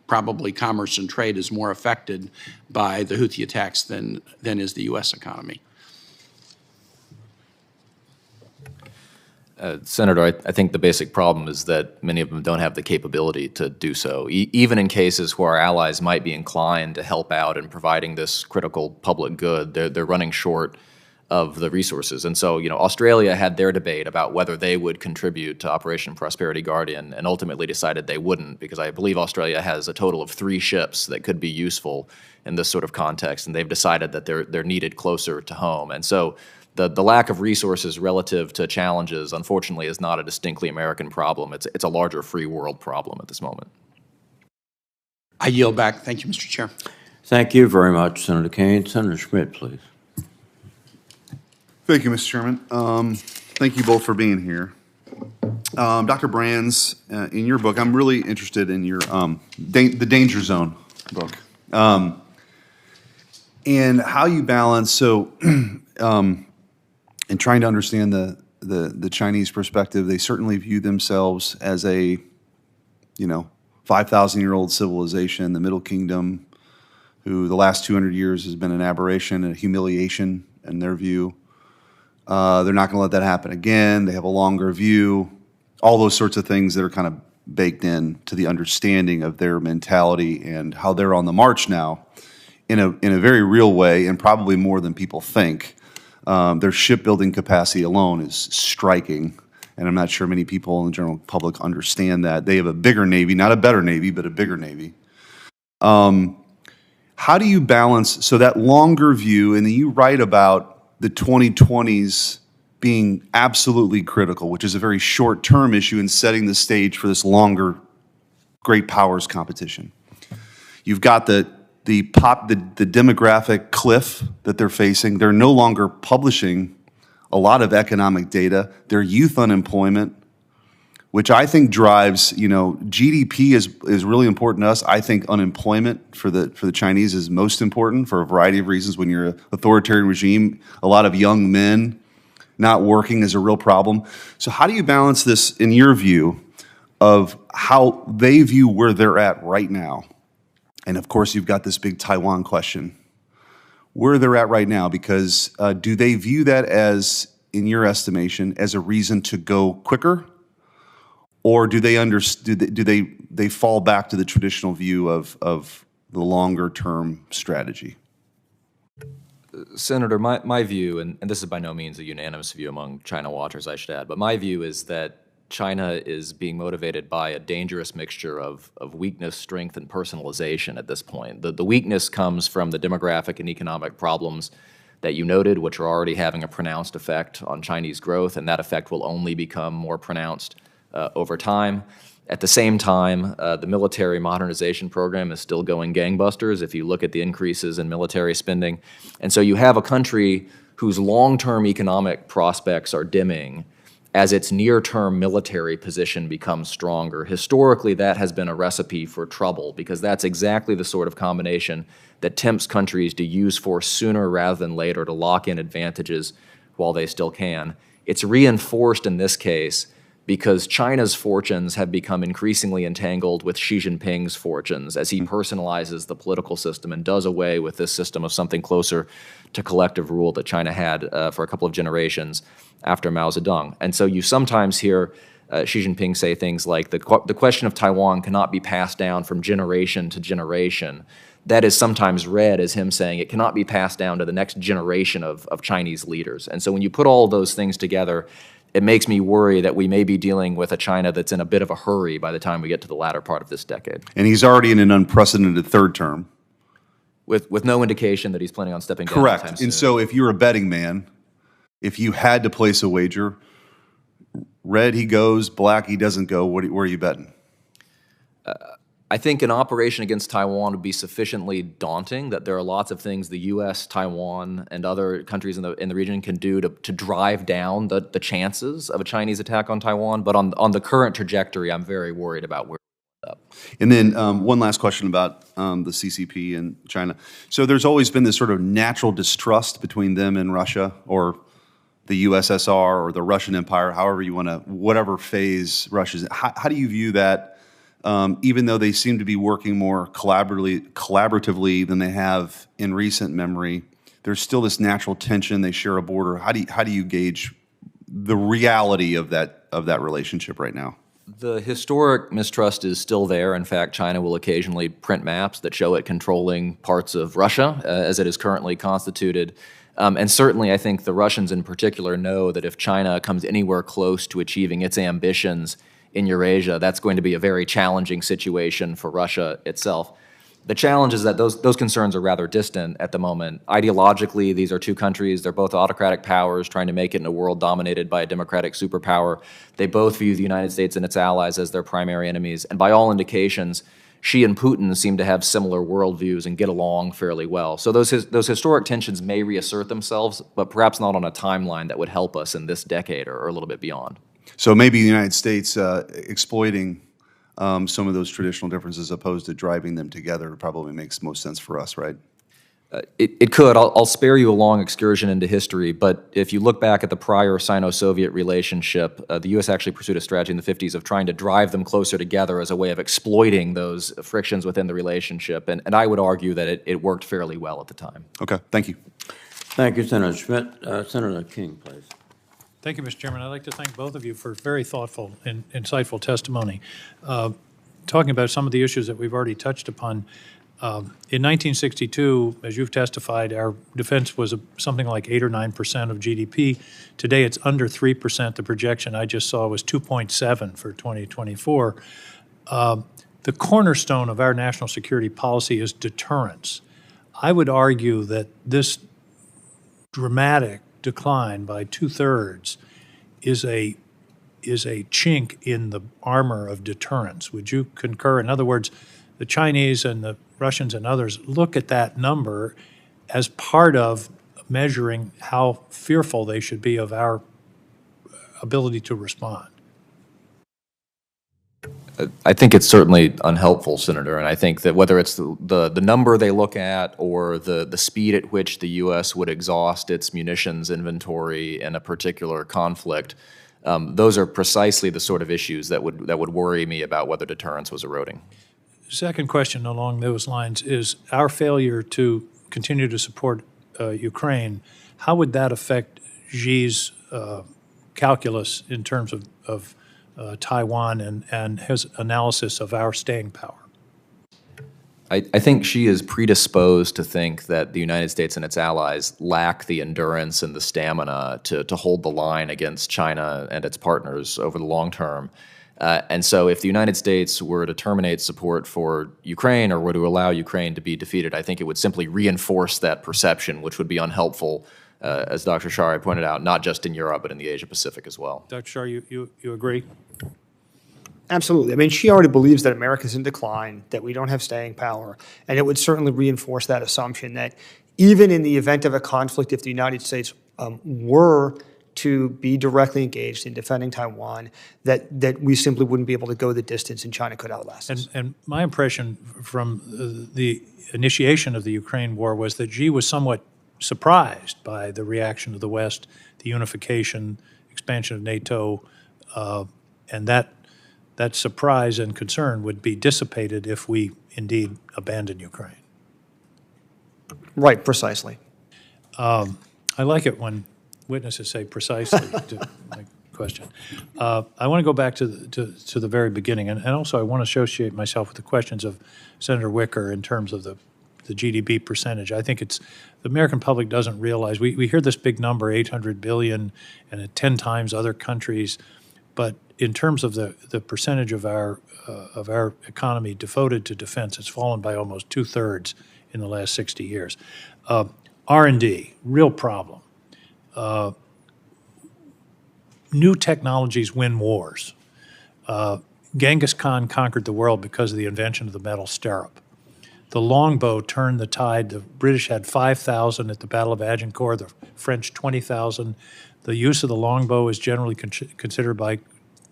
probably commerce and trade is more affected by the Houthi attacks than is the U.S. economy? Senator, I think the basic problem is that many of them don't have the capability to do so. Even in cases where our allies might be inclined to help out in providing this critical public good, they're running short of the resources. And so, Australia had their debate about whether they would contribute to Operation Prosperity Guardian and ultimately decided they wouldn't, because I believe Australia has a total of 3 ships that could be useful in this sort of context, and they've decided that they're needed closer to home. And so the lack of resources relative to challenges, unfortunately, is not a distinctly American problem. It's a larger free world problem at this moment. I yield back. Thank you, Mr. Chair. Thank you very much, Senator Kane. Senator Schmidt, please. Thank you, Mr. Chairman. Thank you both for being here. Dr. Brands, in your book, I'm really interested in your the Danger Zone book, and how you balance. In trying to understand the Chinese perspective, they certainly view themselves as a 5,000-year-old civilization, the Middle Kingdom, who the last 200 years has been an aberration and a humiliation in their view. They're not going to let that happen again. They have a longer view, all those sorts of things that are kind of baked in to the understanding of their mentality and how they're on the march now in a very real way, and probably more than people think. Their shipbuilding capacity alone is striking, and I'm not sure many people in the general public understand that. They have a bigger Navy, not a better Navy, but a bigger Navy. How do you balance, so that longer view, and then you write about the 2020s being absolutely critical, which is a very short-term issue in setting the stage for this longer great powers competition. You've got the demographic cliff that they're facing. They're no longer publishing a lot of economic data. Their youth unemployment, which I think drives, GDP is really important to us. I think unemployment for the Chinese is most important for a variety of reasons. When you're an authoritarian regime, a lot of young men not working is a real problem. So how do you balance this, in your view, of how they view where they're at right now? And of course, you've got this big Taiwan question. Where they're at right now, because do they view that as, in your estimation, as a reason to go quicker? Or do they fall back to the traditional view of the longer term strategy? Senator, my view, and this is by no means a unanimous view among China watchers, I should add, but my view is that China is being motivated by a dangerous mixture of weakness, strength, and personalization at this point. The weakness comes from the demographic and economic problems that you noted, which are already having a pronounced effect on Chinese growth, and that effect will only become more pronounced over time. At the same time, the military modernization program is still going gangbusters if you look at the increases in military spending. And so you have a country whose long-term economic prospects are dimming as its near-term military position becomes stronger. Historically, that has been a recipe for trouble, because that's exactly the sort of combination that tempts countries to use force sooner rather than later to lock in advantages while they still can. It's reinforced in this case because China's fortunes have become increasingly entangled with Xi Jinping's fortunes as he personalizes the political system and does away with this system of something closer to collective rule that China had for a couple of generations after Mao Zedong. And so you sometimes hear Xi Jinping say things like, the question of Taiwan cannot be passed down from generation to generation. That is sometimes read as him saying it cannot be passed down to the next generation of Chinese leaders. And so when you put all those things together, it makes me worry that we may be dealing with a China that's in a bit of a hurry by the time we get to the latter part of this decade. And he's already in an unprecedented third term. With no indication that he's planning on stepping down. Correct. And so if you're a betting man, if you had to place a wager, red he goes, black he doesn't go, where are you betting? I think an operation against Taiwan would be sufficiently daunting that there are lots of things the U.S., Taiwan, and other countries in the region can do to drive down the chances of a Chinese attack on Taiwan. But on the current trajectory, I'm very worried about where we're up. And then one last question about the CCP and China. So there's always been this sort of natural distrust between them and Russia, or the USSR, or the Russian Empire, however you want to, whatever phase Russia's in. How do you view that? Even though they seem to be working more collaboratively than they have in recent memory, there's still this natural tension. They share a border. How do you gauge the reality of that relationship right now? The historic mistrust is still there. In fact, China will occasionally print maps that show it controlling parts of Russia as it is currently constituted. And certainly, I think the Russians in particular know that if China comes anywhere close to achieving its ambitions in Eurasia, that's going to be a very challenging situation for Russia itself. The challenge is that those concerns are rather distant at the moment. Ideologically, these are two countries. They're both autocratic powers trying to make it in a world dominated by a democratic superpower. They both view the United States and its allies as their primary enemies. And by all indications, Xi and Putin seem to have similar worldviews and get along fairly well. So those historic tensions may reassert themselves, but perhaps not on a timeline that would help us in this decade or a little bit beyond. So maybe the United States exploiting some of those traditional differences opposed to driving them together probably makes most sense for us, right? It could. I'll spare you a long excursion into history, but if you look back at the prior Sino-Soviet relationship, the U.S. actually pursued a strategy in the 50s of trying to drive them closer together as a way of exploiting those frictions within the relationship, and I would argue that it worked fairly well at the time. Okay, thank you. Thank you, Senator Schmidt. Senator King, please. Thank you, Mr. Chairman. I'd like to thank both of you for very thoughtful and insightful testimony. Talking about some of the issues that we've already touched upon, in 1962, as you've testified, our defense was something like 8 or 9% of GDP. Today, it's under 3%. The projection I just saw was 2.7 for 2024. The cornerstone of our national security policy is deterrence. I would argue that this dramatic decline by 2/3 is a chink in the armor of deterrence. Would you concur? In other words, the Chinese and the Russians and others look at that number as part of measuring how fearful they should be of our ability to respond. I think it's certainly unhelpful, Senator, and I think that whether it's the number they look at or the speed at which the U.S. would exhaust its munitions inventory in a particular conflict, those are precisely the sort of issues that would worry me about whether deterrence was eroding. Second question along those lines is our failure to continue to support Ukraine. How would that affect Xi's calculus in terms of Taiwan and his analysis of our staying power? I think Xi is predisposed to think that the United States and its allies lack the endurance and the stamina to hold the line against China and its partners over the long term. And so if the United States were to terminate support for Ukraine or were to allow Ukraine to be defeated, I think it would simply reinforce that perception, which would be unhelpful, as Dr. Shari pointed out, not just in Europe, but in the Asia-Pacific as well. Dr. Shari, you agree? Absolutely. I mean, she already believes that America's in decline, that we don't have staying power, and it would certainly reinforce that assumption that even in the event of a conflict, if the United States were to be directly engaged in defending Taiwan, that we simply wouldn't be able to go the distance and China could outlast us. And my impression from the initiation of the Ukraine war was that Xi was somewhat surprised by the reaction of the West, the unification, expansion of NATO, and that surprise and concern would be dissipated if we indeed abandon Ukraine. Right, precisely. I like it when witnesses say precisely to my question. I want to go back to the very beginning, and also I want to associate myself with the questions of Senator Wicker in terms of the GDP percentage. I think the American public doesn't realize, we hear this big number, 800 billion, and at 10 times other countries, but in terms of the percentage of our economy devoted to defense, it's fallen by almost 2/3 in the last 60 years. R&D, real problem. New technologies win wars. Genghis Khan conquered the world because of the invention of the metal stirrup. The longbow turned the tide. The British had 5,000 at the Battle of Agincourt, the French 20,000. The use of the longbow is generally considered by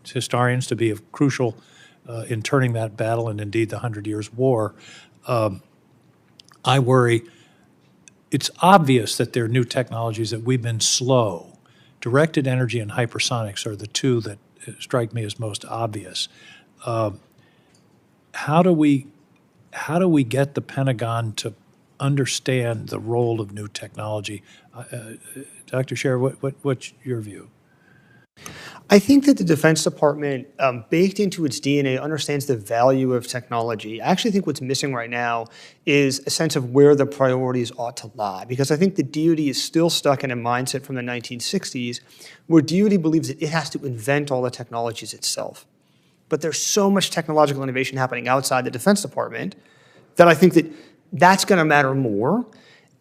historians to be crucial in turning that battle and indeed the 100 Years' War. I worry. It's obvious that there are new technologies that we've been slow. Directed energy and hypersonics are the two that strike me as most obvious. How do we get the Pentagon to understand the role of new technology? Dr. Scher, what's your view? I think that the Defense Department, baked into its DNA, understands the value of technology. I actually think what's missing right now is a sense of where the priorities ought to lie, because I think the DoD is still stuck in a mindset from the 1960s where DoD believes that it has to invent all the technologies itself. But there's so much technological innovation happening outside the Defense Department that I think that that's going to matter more.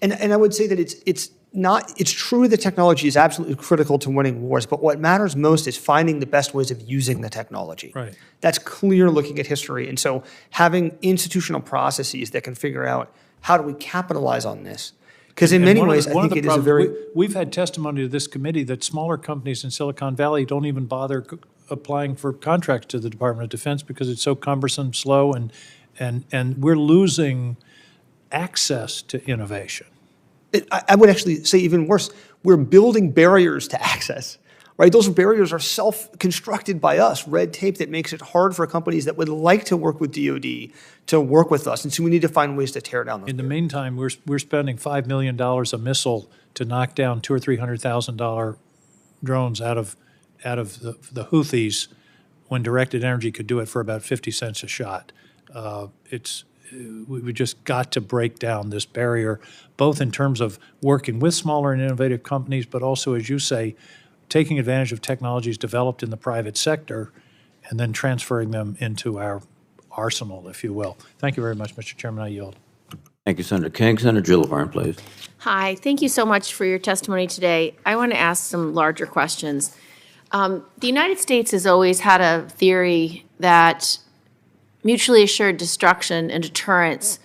And I would say that it's true that technology is absolutely critical to winning wars, but what matters most is finding the best ways of using the technology. Right. That's clear looking at history. And so having institutional processes that can figure out how do we capitalize on this? Because in many ways, I think it is a very... We've had testimony to this committee that smaller companies in Silicon Valley don't even bother applying for contracts to the Department of Defense because it's so cumbersome, slow, and we're losing access to innovation. I would actually say even worse, we're building barriers to access, right? Those barriers are self-constructed by us, red tape that makes it hard for companies that would like to work with DoD to work with us. And so we need to find ways to tear down those In the barriers. meantime, we're spending $5 million a missile to knock down $200,000 or $300,000 drones out of the Houthis when directed energy could do it for about 50 cents a shot. We just got to break down this barrier, both in terms of working with smaller and innovative companies, but also, as you say, taking advantage of technologies developed in the private sector and then transferring them into our arsenal, if you will. Thank you very much, Mr. Chairman. I yield. Thank you, Senator King. Senator Gillibrand, please. Hi, thank you so much for your testimony today. I want to ask some larger questions. The United States has always had a theory that mutually assured destruction and deterrence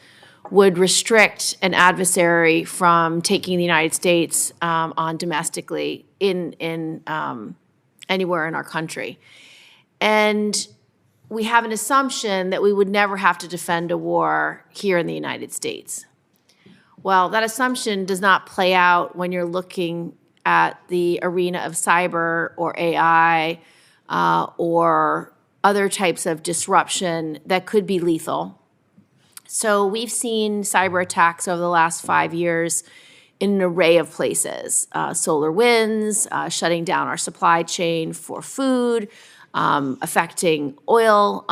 would restrict an adversary from taking the United States on domestically in anywhere in our country. And we have an assumption that we would never have to defend a war here in the United States. Well, that assumption does not play out when you're looking at the arena of cyber or AI or other types of disruption that could be lethal. So we've seen cyber attacks over the last 5 years in an array of places. Solar winds, shutting down our supply chain for food, affecting oil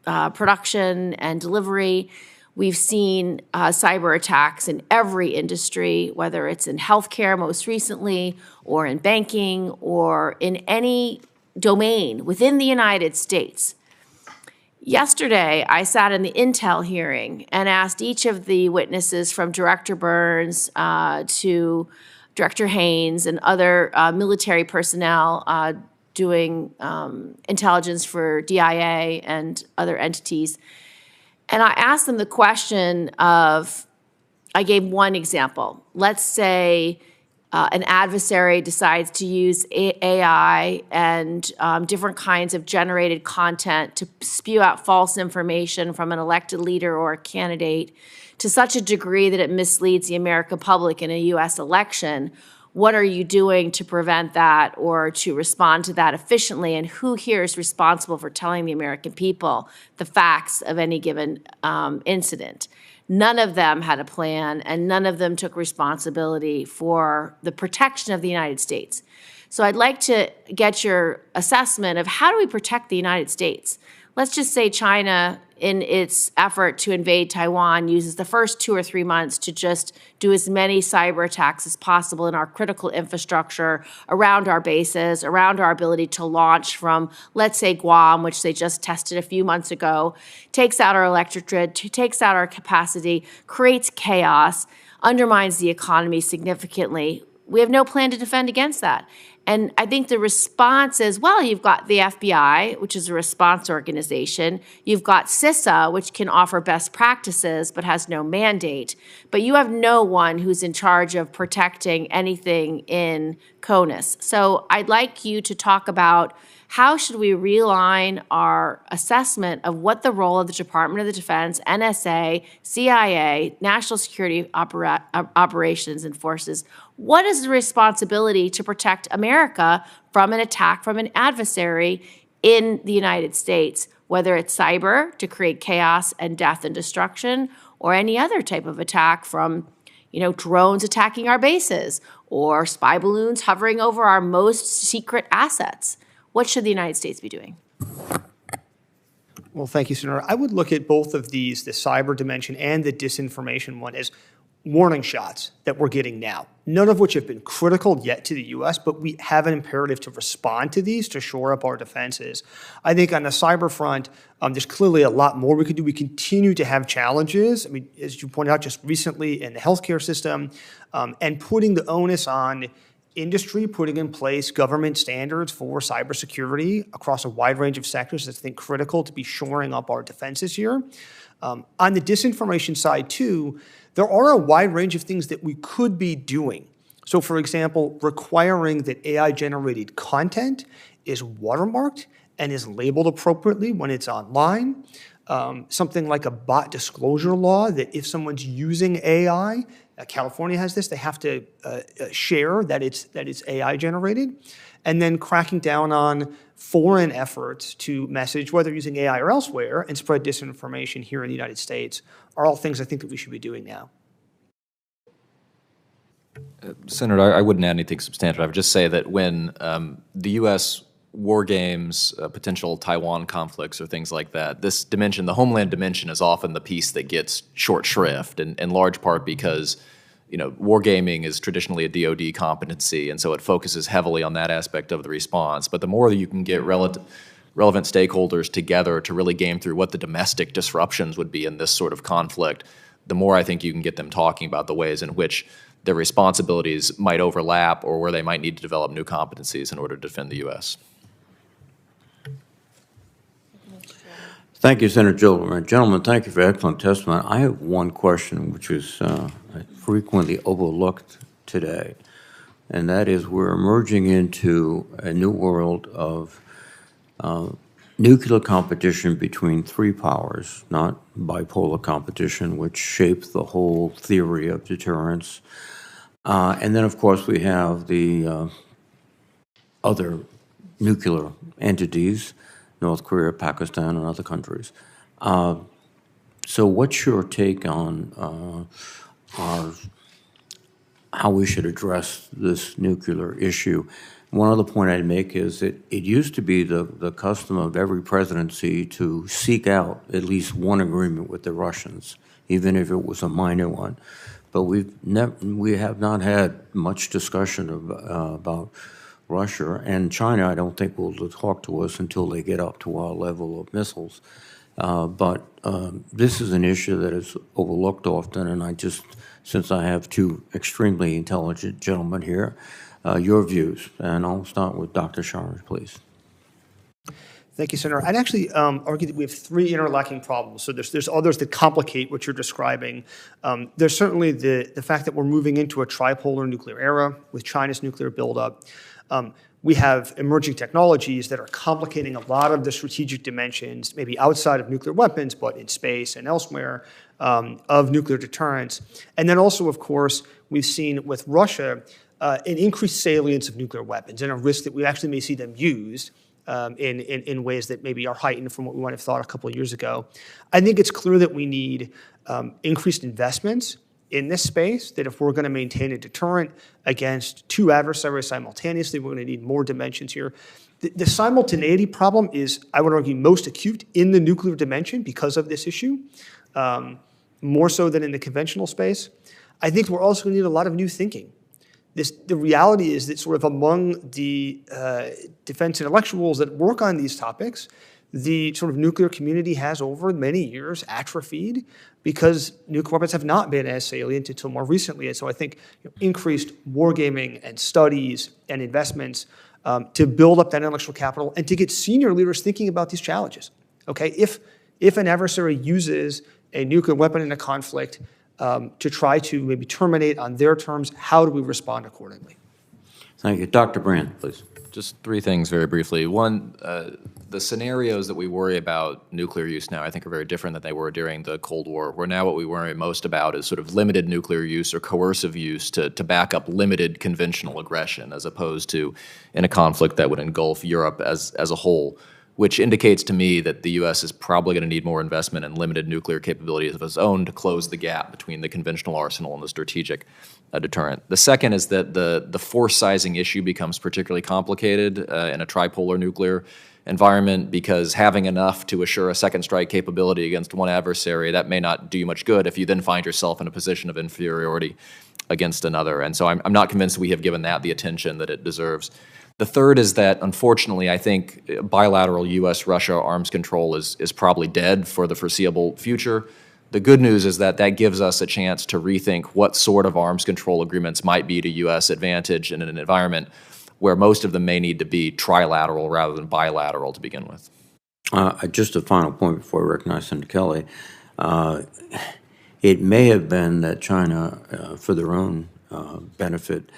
production and delivery. We've seen cyber attacks in every industry, whether it's in healthcare most recently, or in banking, or in any domain within the United States. Yesterday, I sat in the Intel hearing and asked each of the witnesses from Director Burns to Director Haynes and other military personnel doing intelligence for DIA and other entities. And I asked them the question of, I gave one example. Let's say an adversary decides to use AI and different kinds of generated content to spew out false information from an elected leader or a candidate to such a degree that it misleads the American public in a U.S. election. What are you doing to prevent that or to respond to that efficiently? And who here is responsible for telling the American people the facts of any given incident? None of them had a plan, and none of them took responsibility for the protection of the United States. So I'd like to get your assessment of how do we protect the United States? Let's just say China, in its effort to invade Taiwan, uses the first 2 or 3 months to just do as many cyber attacks as possible in our critical infrastructure, around our bases, around our ability to launch from, let's say, Guam, which they just tested a few months ago, takes out our electric grid, takes out our capacity, creates chaos, undermines the economy significantly. We have no plan to defend against that. And I think the response is, well, you've got the FBI, which is a response organization. You've got CISA, which can offer best practices but has no mandate. But you have no one who's in charge of protecting anything in CONUS. So I'd like you to talk about how should we realign our assessment of what the role of the Department of the Defense, NSA, CIA, National Security Operations and Forces, what is the responsibility to protect America from an attack from an adversary in the United States, whether it's cyber to create chaos and death and destruction, or any other type of attack from, drones attacking our bases or spy balloons hovering over our most secret assets? What should the United States be doing? Well, thank you, Senator. I would look at both of these, the cyber dimension and the disinformation one, as warning shots that we're getting now, none of which have been critical yet to the U.S., but we have an imperative to respond to these to shore up our defenses. I think on the cyber front, there's clearly a lot more we could do. We continue to have challenges. I mean, as you pointed out just recently in the healthcare system, and putting the onus on industry, putting in place government standards for cybersecurity across a wide range of sectors that's, I think, critical to be shoring up our defenses here. On the disinformation side, too, there are a wide range of things that we could be doing. So, for example, requiring that AI-generated content is watermarked and is labeled appropriately when it's online. Something like a bot disclosure law that if someone's using AI, California has this, they have to share that it's AI generated. And then cracking down on foreign efforts to message, whether using AI or elsewhere, and spread disinformation here in the United States are all things I think that we should be doing now. Senator, I wouldn't add anything substantive. I would just say that when the U.S. war games, potential Taiwan conflicts or things like that, this dimension, the homeland dimension, is often the piece that gets short shrift, in large part because wargaming is traditionally a DoD competency, and so it focuses heavily on that aspect of the response. But the more that you can get relevant stakeholders together to really game through what the domestic disruptions would be in this sort of conflict, the more I think you can get them talking about the ways in which their responsibilities might overlap or where they might need to develop new competencies in order to defend the U.S. Thank you, Senator Gillibrand. Gentlemen, thank you for excellent testimony. I have one question which is frequently overlooked today, and that is we're emerging into a new world of nuclear competition between three powers, not bipolar competition, which shaped the whole theory of deterrence. And then, of course, we have the other nuclear entities, North Korea, Pakistan, and other countries. So what's your take on how we should address this nuclear issue? One other point I'd make is that it used to be the custom of every presidency to seek out at least one agreement with the Russians, even if it was a minor one. But we have not had much discussion about Russia, and China I don't think will talk to us until they get up to our level of missiles. But this is an issue that is overlooked often, and since I have two extremely intelligent gentlemen here, your views, and I'll start with Dr. Sharma, please. Thank you, Senator. I'd actually argue that we have three interlocking problems. So there's others that complicate what you're describing. There's certainly the fact that we're moving into a tripolar nuclear era with China's nuclear buildup. We have emerging technologies that are complicating a lot of the strategic dimensions, maybe outside of nuclear weapons, but in space and elsewhere, of nuclear deterrence. And then also, of course, we've seen with Russia an increased salience of nuclear weapons and a risk that we actually may see them used in ways that maybe are heightened from what we might have thought a couple of years ago. I think it's clear that we need increased investments in this space, that if we're going to maintain a deterrent against two adversaries simultaneously, we're going to need more dimensions here. The simultaneity problem is, I would argue, most acute in the nuclear dimension because of this issue, more so than in the conventional space. I think we're also going to need a lot of new thinking. The reality is that sort of among the defense intellectuals that work on these topics, the sort of nuclear community has over many years atrophied because nuclear weapons have not been as salient until more recently. And so I think increased wargaming and studies and investments to build up that intellectual capital and to get senior leaders thinking about these challenges. Okay, if an adversary uses a nuclear weapon in a conflict to try to maybe terminate on their terms, how do we respond accordingly? Thank you. Dr. Brand, please. Just three things very briefly. One, the scenarios that we worry about nuclear use now I think are very different than they were during the Cold War, where now what we worry most about is sort of limited nuclear use or coercive use to back up limited conventional aggression, as opposed to in a conflict that would engulf Europe as a whole, which indicates to me that the U.S. is probably going to need more investment in limited nuclear capabilities of its own to close the gap between the conventional arsenal and the strategic deterrent. The second is that the force sizing issue becomes particularly complicated in a tripolar nuclear environment, because having enough to assure a second strike capability against one adversary, that may not do you much good if you then find yourself in a position of inferiority against another. And so I'm not convinced we have given that the attention that it deserves. The third is that, unfortunately, I think bilateral U.S.-Russia arms control is probably dead for the foreseeable future. The good news is that that gives us a chance to rethink what sort of arms control agreements might be to U.S. advantage in an environment where most of them may need to be trilateral rather than bilateral to begin with. Just a final point before I recognize Senator Kelly. It may have been that China, for their own benefit,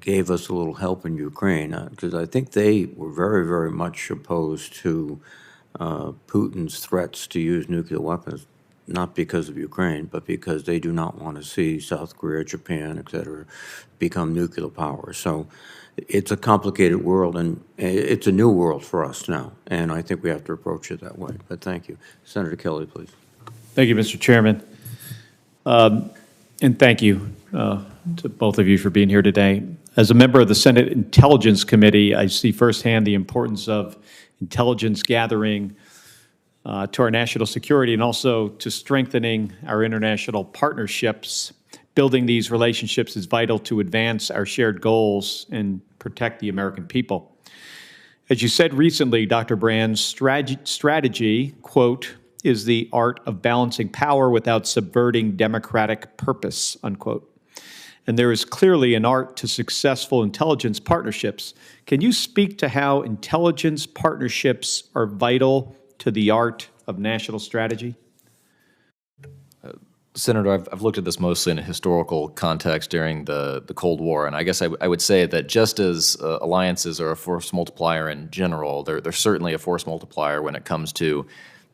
gave us a little help in Ukraine, because I think they were very, very much opposed to Putin's threats to use nuclear weapons, not because of Ukraine, but because they do not want to see South Korea, Japan, et cetera, become nuclear powers. So it's a complicated world, and it's a new world for us now, and I think we have to approach it that way. But thank you. Senator Kelly, please. Thank you, Mr. Chairman. And thank you to both of you for being here today. As a member of the Senate Intelligence Committee, I see firsthand the importance of intelligence gathering to our national security and also to strengthening our international partnerships. Building these relationships is vital to advance our shared goals and protect the American people. As you said recently, Dr. Brand's strategy, quote, is the art of balancing power without subverting democratic purpose, unquote. And there is clearly an art to successful intelligence partnerships. Can you speak to how intelligence partnerships are vital to the art of national strategy? Senator, I've looked at this mostly in a historical context during the Cold War, and I guess I would say that just as alliances are a force multiplier in general, they're certainly a force multiplier when it comes to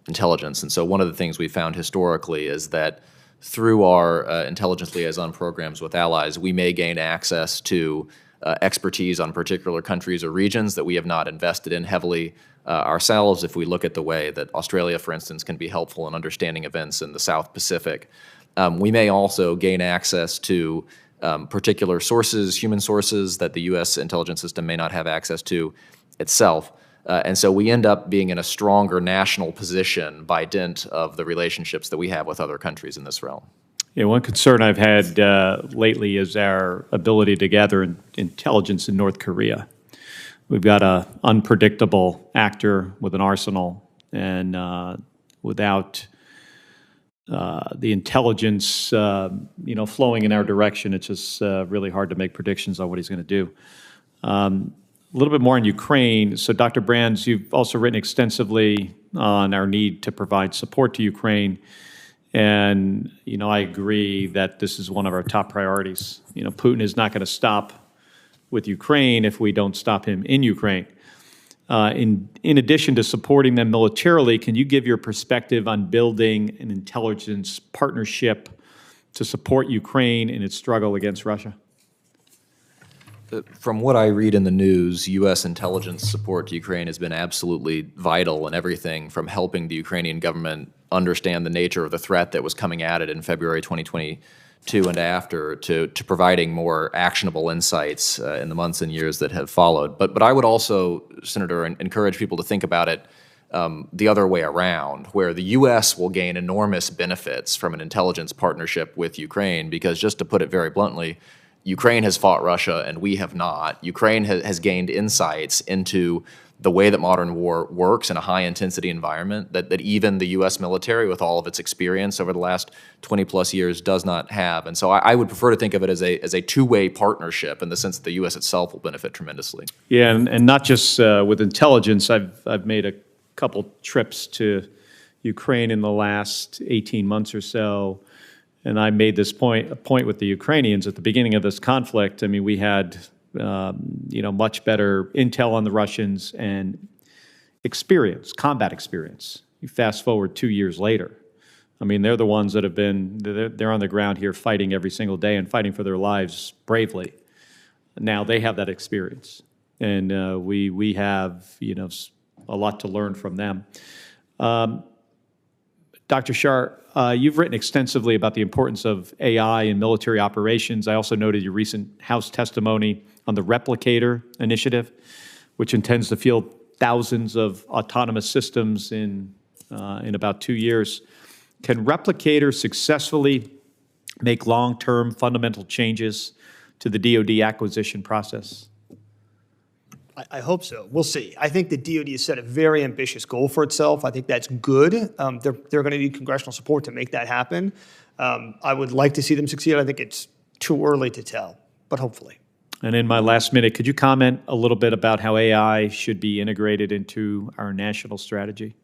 intelligence. And so one of the things we found historically is that through our intelligence liaison programs with allies, we may gain access to expertise on particular countries or regions that we have not invested in heavily ourselves. If we look at the way that Australia, for instance, can be helpful in understanding events in the South Pacific, we may also gain access to particular sources, human sources, that the U.S. intelligence system may not have access to itself. And so we end up being in a stronger national position by dint of the relationships that we have with other countries in this realm. Yeah, one concern I've had lately is our ability to gather intelligence in North Korea. We've got an unpredictable actor with an arsenal, and without the intelligence, flowing in our direction, it's just really hard to make predictions on what he's going to do. A little bit more on Ukraine. So, Dr. Brands, you've also written extensively on our need to provide support to Ukraine. And, I agree that this is one of our top priorities. Putin is not going to stop with Ukraine if we don't stop him in Ukraine. In addition to supporting them militarily, can you give your perspective on building an intelligence partnership to support Ukraine in its struggle against Russia? From what I read in the news, U.S. intelligence support to Ukraine has been absolutely vital in everything from helping the Ukrainian government understand the nature of the threat that was coming at it in February 2022 and after, to providing more actionable insights in the months and years that have followed. But I would also, Senator, encourage people to think about it the other way around, where the U.S. will gain enormous benefits from an intelligence partnership with Ukraine, because, just to put it very bluntly, Ukraine has fought Russia and we have not. Ukraine has gained insights into the way that modern war works in a high-intensity environment that even the U.S. military, with all of its experience over the last 20-plus years, does not have. And so I would prefer to think of it as a two-way partnership in the sense that the U.S. itself will benefit tremendously. Yeah, and not just with intelligence. I've made a couple trips to Ukraine in the last 18 months or so. And I made this a point with the Ukrainians at the beginning of this conflict. I mean, we had, much better intel on the Russians and combat experience. You fast forward 2 years later. I mean, they're the ones that they're on the ground here fighting every single day and fighting for their lives bravely. Now they have that experience. And we have, a lot to learn from them. Dr. Shar, you've written extensively about the importance of AI in military operations. I also noted your recent House testimony on the Replicator initiative, which intends to field thousands of autonomous systems in about 2 years. Can Replicator successfully make long-term fundamental changes to the DoD acquisition process? I hope so. We'll see. I think the DoD has set a very ambitious goal for itself. I think that's good. They're going to need congressional support to make that happen. I would like to see them succeed. I think it's too early to tell, but hopefully. And in my last minute, could you comment a little bit about how AI should be integrated into our national strategy?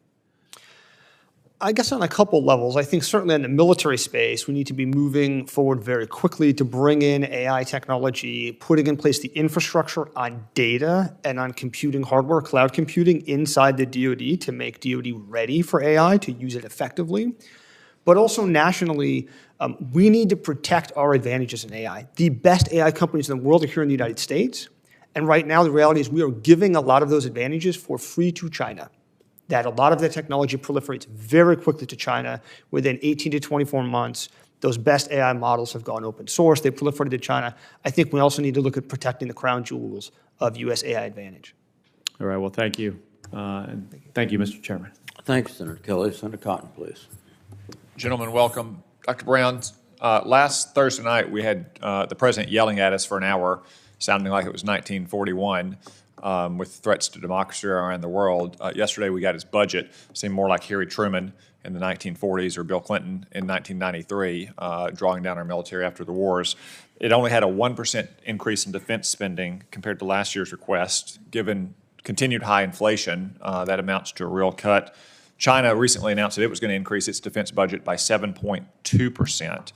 I guess on a couple levels. I think certainly in the military space, we need to be moving forward very quickly to bring in AI technology, putting in place the infrastructure on data and on computing hardware, cloud computing inside the DoD to make DoD ready for AI, to use it effectively. But also nationally, we need to protect our advantages in AI. The best AI companies in the world are here in the United States. And right now, the reality is we are giving a lot of those advantages for free to China. That a lot of the technology proliferates very quickly to China. Within 18 to 24 months, those best AI models have gone open source. They proliferated to China. I think we also need to look at protecting the crown jewels of U.S. AI advantage. All right, well, thank you. And thank you, Mr. Chairman. Thanks, Senator Kelly. Senator Cotton, please. Gentlemen, welcome. Dr. Brown, last Thursday night we had the president yelling at us for an hour, sounding like it was 1941. With threats to democracy around the world. Yesterday we got his budget, seemed more like Harry Truman in the 1940s or Bill Clinton in 1993, drawing down our military after the wars. It only had a 1% increase in defense spending compared to last year's request. Given continued high inflation, that amounts to a real cut. China recently announced that it was going to increase its defense budget by 7.2%.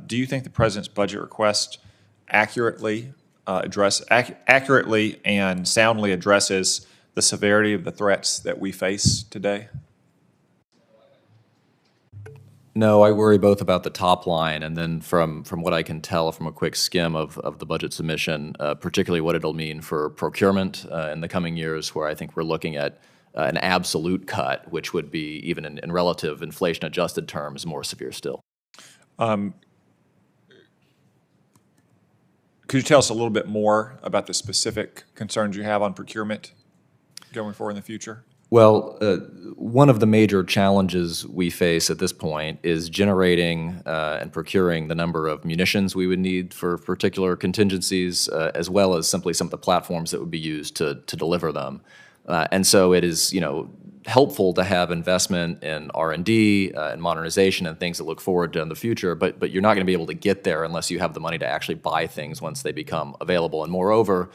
Do you think the president's budget request accurately and soundly addresses the severity of the threats that we face today? No, I worry both about the top line and then from what I can tell from a quick skim of the budget submission, particularly what it'll mean for procurement in the coming years, where I think we're looking at an absolute cut, which would be, even in relative inflation-adjusted terms, more severe still. Could you tell us a little bit more about the specific concerns you have on procurement going forward in the future? Well, one of the major challenges we face at this point is generating and procuring the number of munitions we would need for particular contingencies, as well as simply some of the platforms that would be used to deliver them. And so it is, helpful to have investment in R&D and modernization and things that look forward to in the future, but you're not going to be able to get there unless you have the money to actually buy things once they become available. And moreover,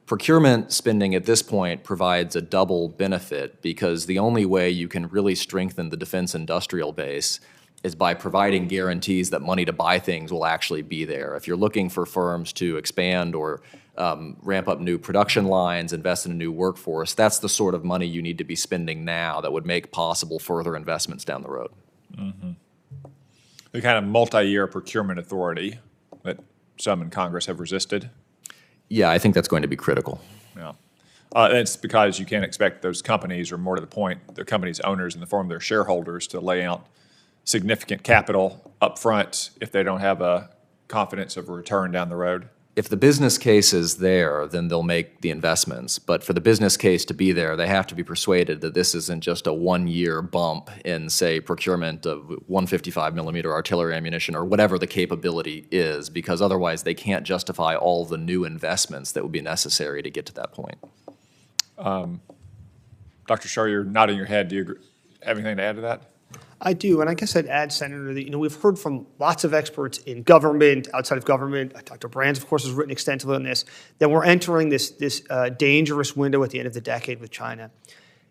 procurement spending at this point provides a double benefit, because the only way you can really strengthen the defense industrial base is by providing guarantees that money to buy things will actually be there. If you're looking for firms to expand or ramp up new production lines, invest in a new workforce, that's the sort of money you need to be spending now that would make possible further investments down the road. Mm-hmm. The kind of multi-year procurement authority that some in Congress have resisted. Yeah, I think that's going to be critical. Yeah. It's because you can't expect those companies, or more to the point, the companies' owners in the form of their shareholders, to lay out significant capital up front if they don't have a confidence of a return down the road. If the business case is there, then they'll make the investments. But for the business case to be there, they have to be persuaded that this isn't just a one-year bump in, say, procurement of 155 millimeter artillery ammunition or whatever the capability is, because otherwise they can't justify all the new investments that would be necessary to get to that point. Dr. Shar, you're nodding your head. Do you have anything to add to that? I do, and I guess I'd add, Senator, that we've heard from lots of experts in government, outside of government. Dr. Brands, of course, has written extensively on this, that we're entering this dangerous window at the end of the decade with China.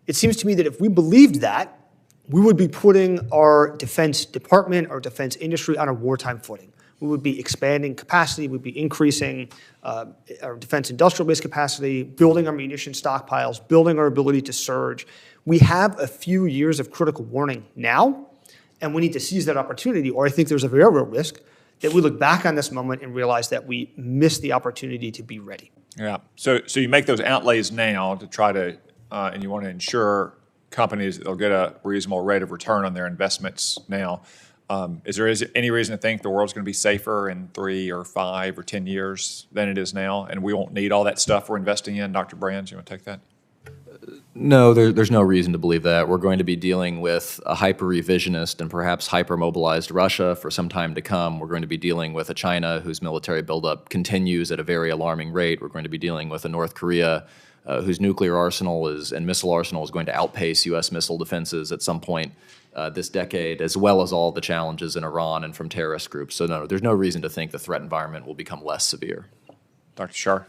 It seems to me that if we believed that, we would be putting our defense department, our defense industry on a wartime footing. We would be expanding capacity, we'd be increasing our defense industrial base capacity, building our munition stockpiles, building our ability to surge. We have a few years of critical warning now, and we need to seize that opportunity, or I think there's a very real risk that we look back on this moment and realize that we missed the opportunity to be ready. Yeah. So you make those outlays now to try to and you want to ensure companies that they'll get a reasonable rate of return on their investments now. Is there any reason to think the world's going to be safer in 3 or 5 or 10 years than it is now, and we won't need all that stuff we're investing in? Dr. Brands, you want to take that? No, there's no reason to believe that. We're going to be dealing with a hyper-revisionist and perhaps hyper-mobilized Russia for some time to come. We're going to be dealing with a China whose military buildup continues at a very alarming rate. We're going to be dealing with a North Korea whose nuclear arsenal and missile arsenal is going to outpace U.S. missile defenses at some point this decade, as well as all the challenges in Iran and from terrorist groups. So no, there's no reason to think the threat environment will become less severe. Dr. Shar?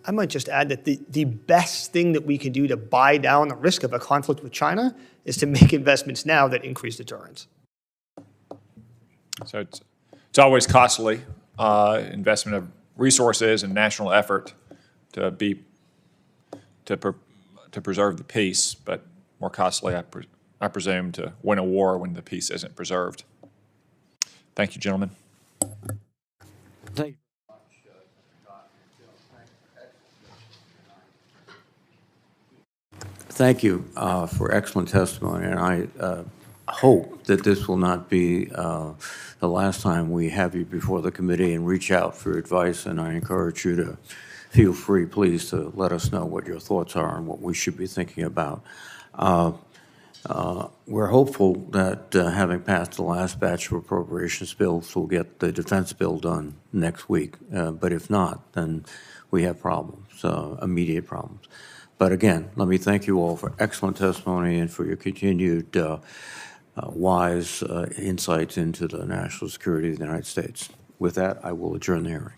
I might just add that the best thing that we can do to buy down the risk of a conflict with China is to make investments now that increase deterrence. So it's always costly, investment of resources and national effort to preserve the peace, but more costly, I presume, to win a war when the peace isn't preserved. Thank you, gentlemen. Thank you. Thank you for excellent testimony, and I hope that this will not be the last time we have you before the committee, and reach out for advice, and I encourage you to feel free, please, to let us know what your thoughts are and what we should be thinking about. We're hopeful that having passed the last batch of appropriations bills, we'll get the defense bill done next week, but if not, then we have problems, immediate problems. But again, let me thank you all for excellent testimony and for your continued wise insights into the national security of the United States. With that, I will adjourn the hearing.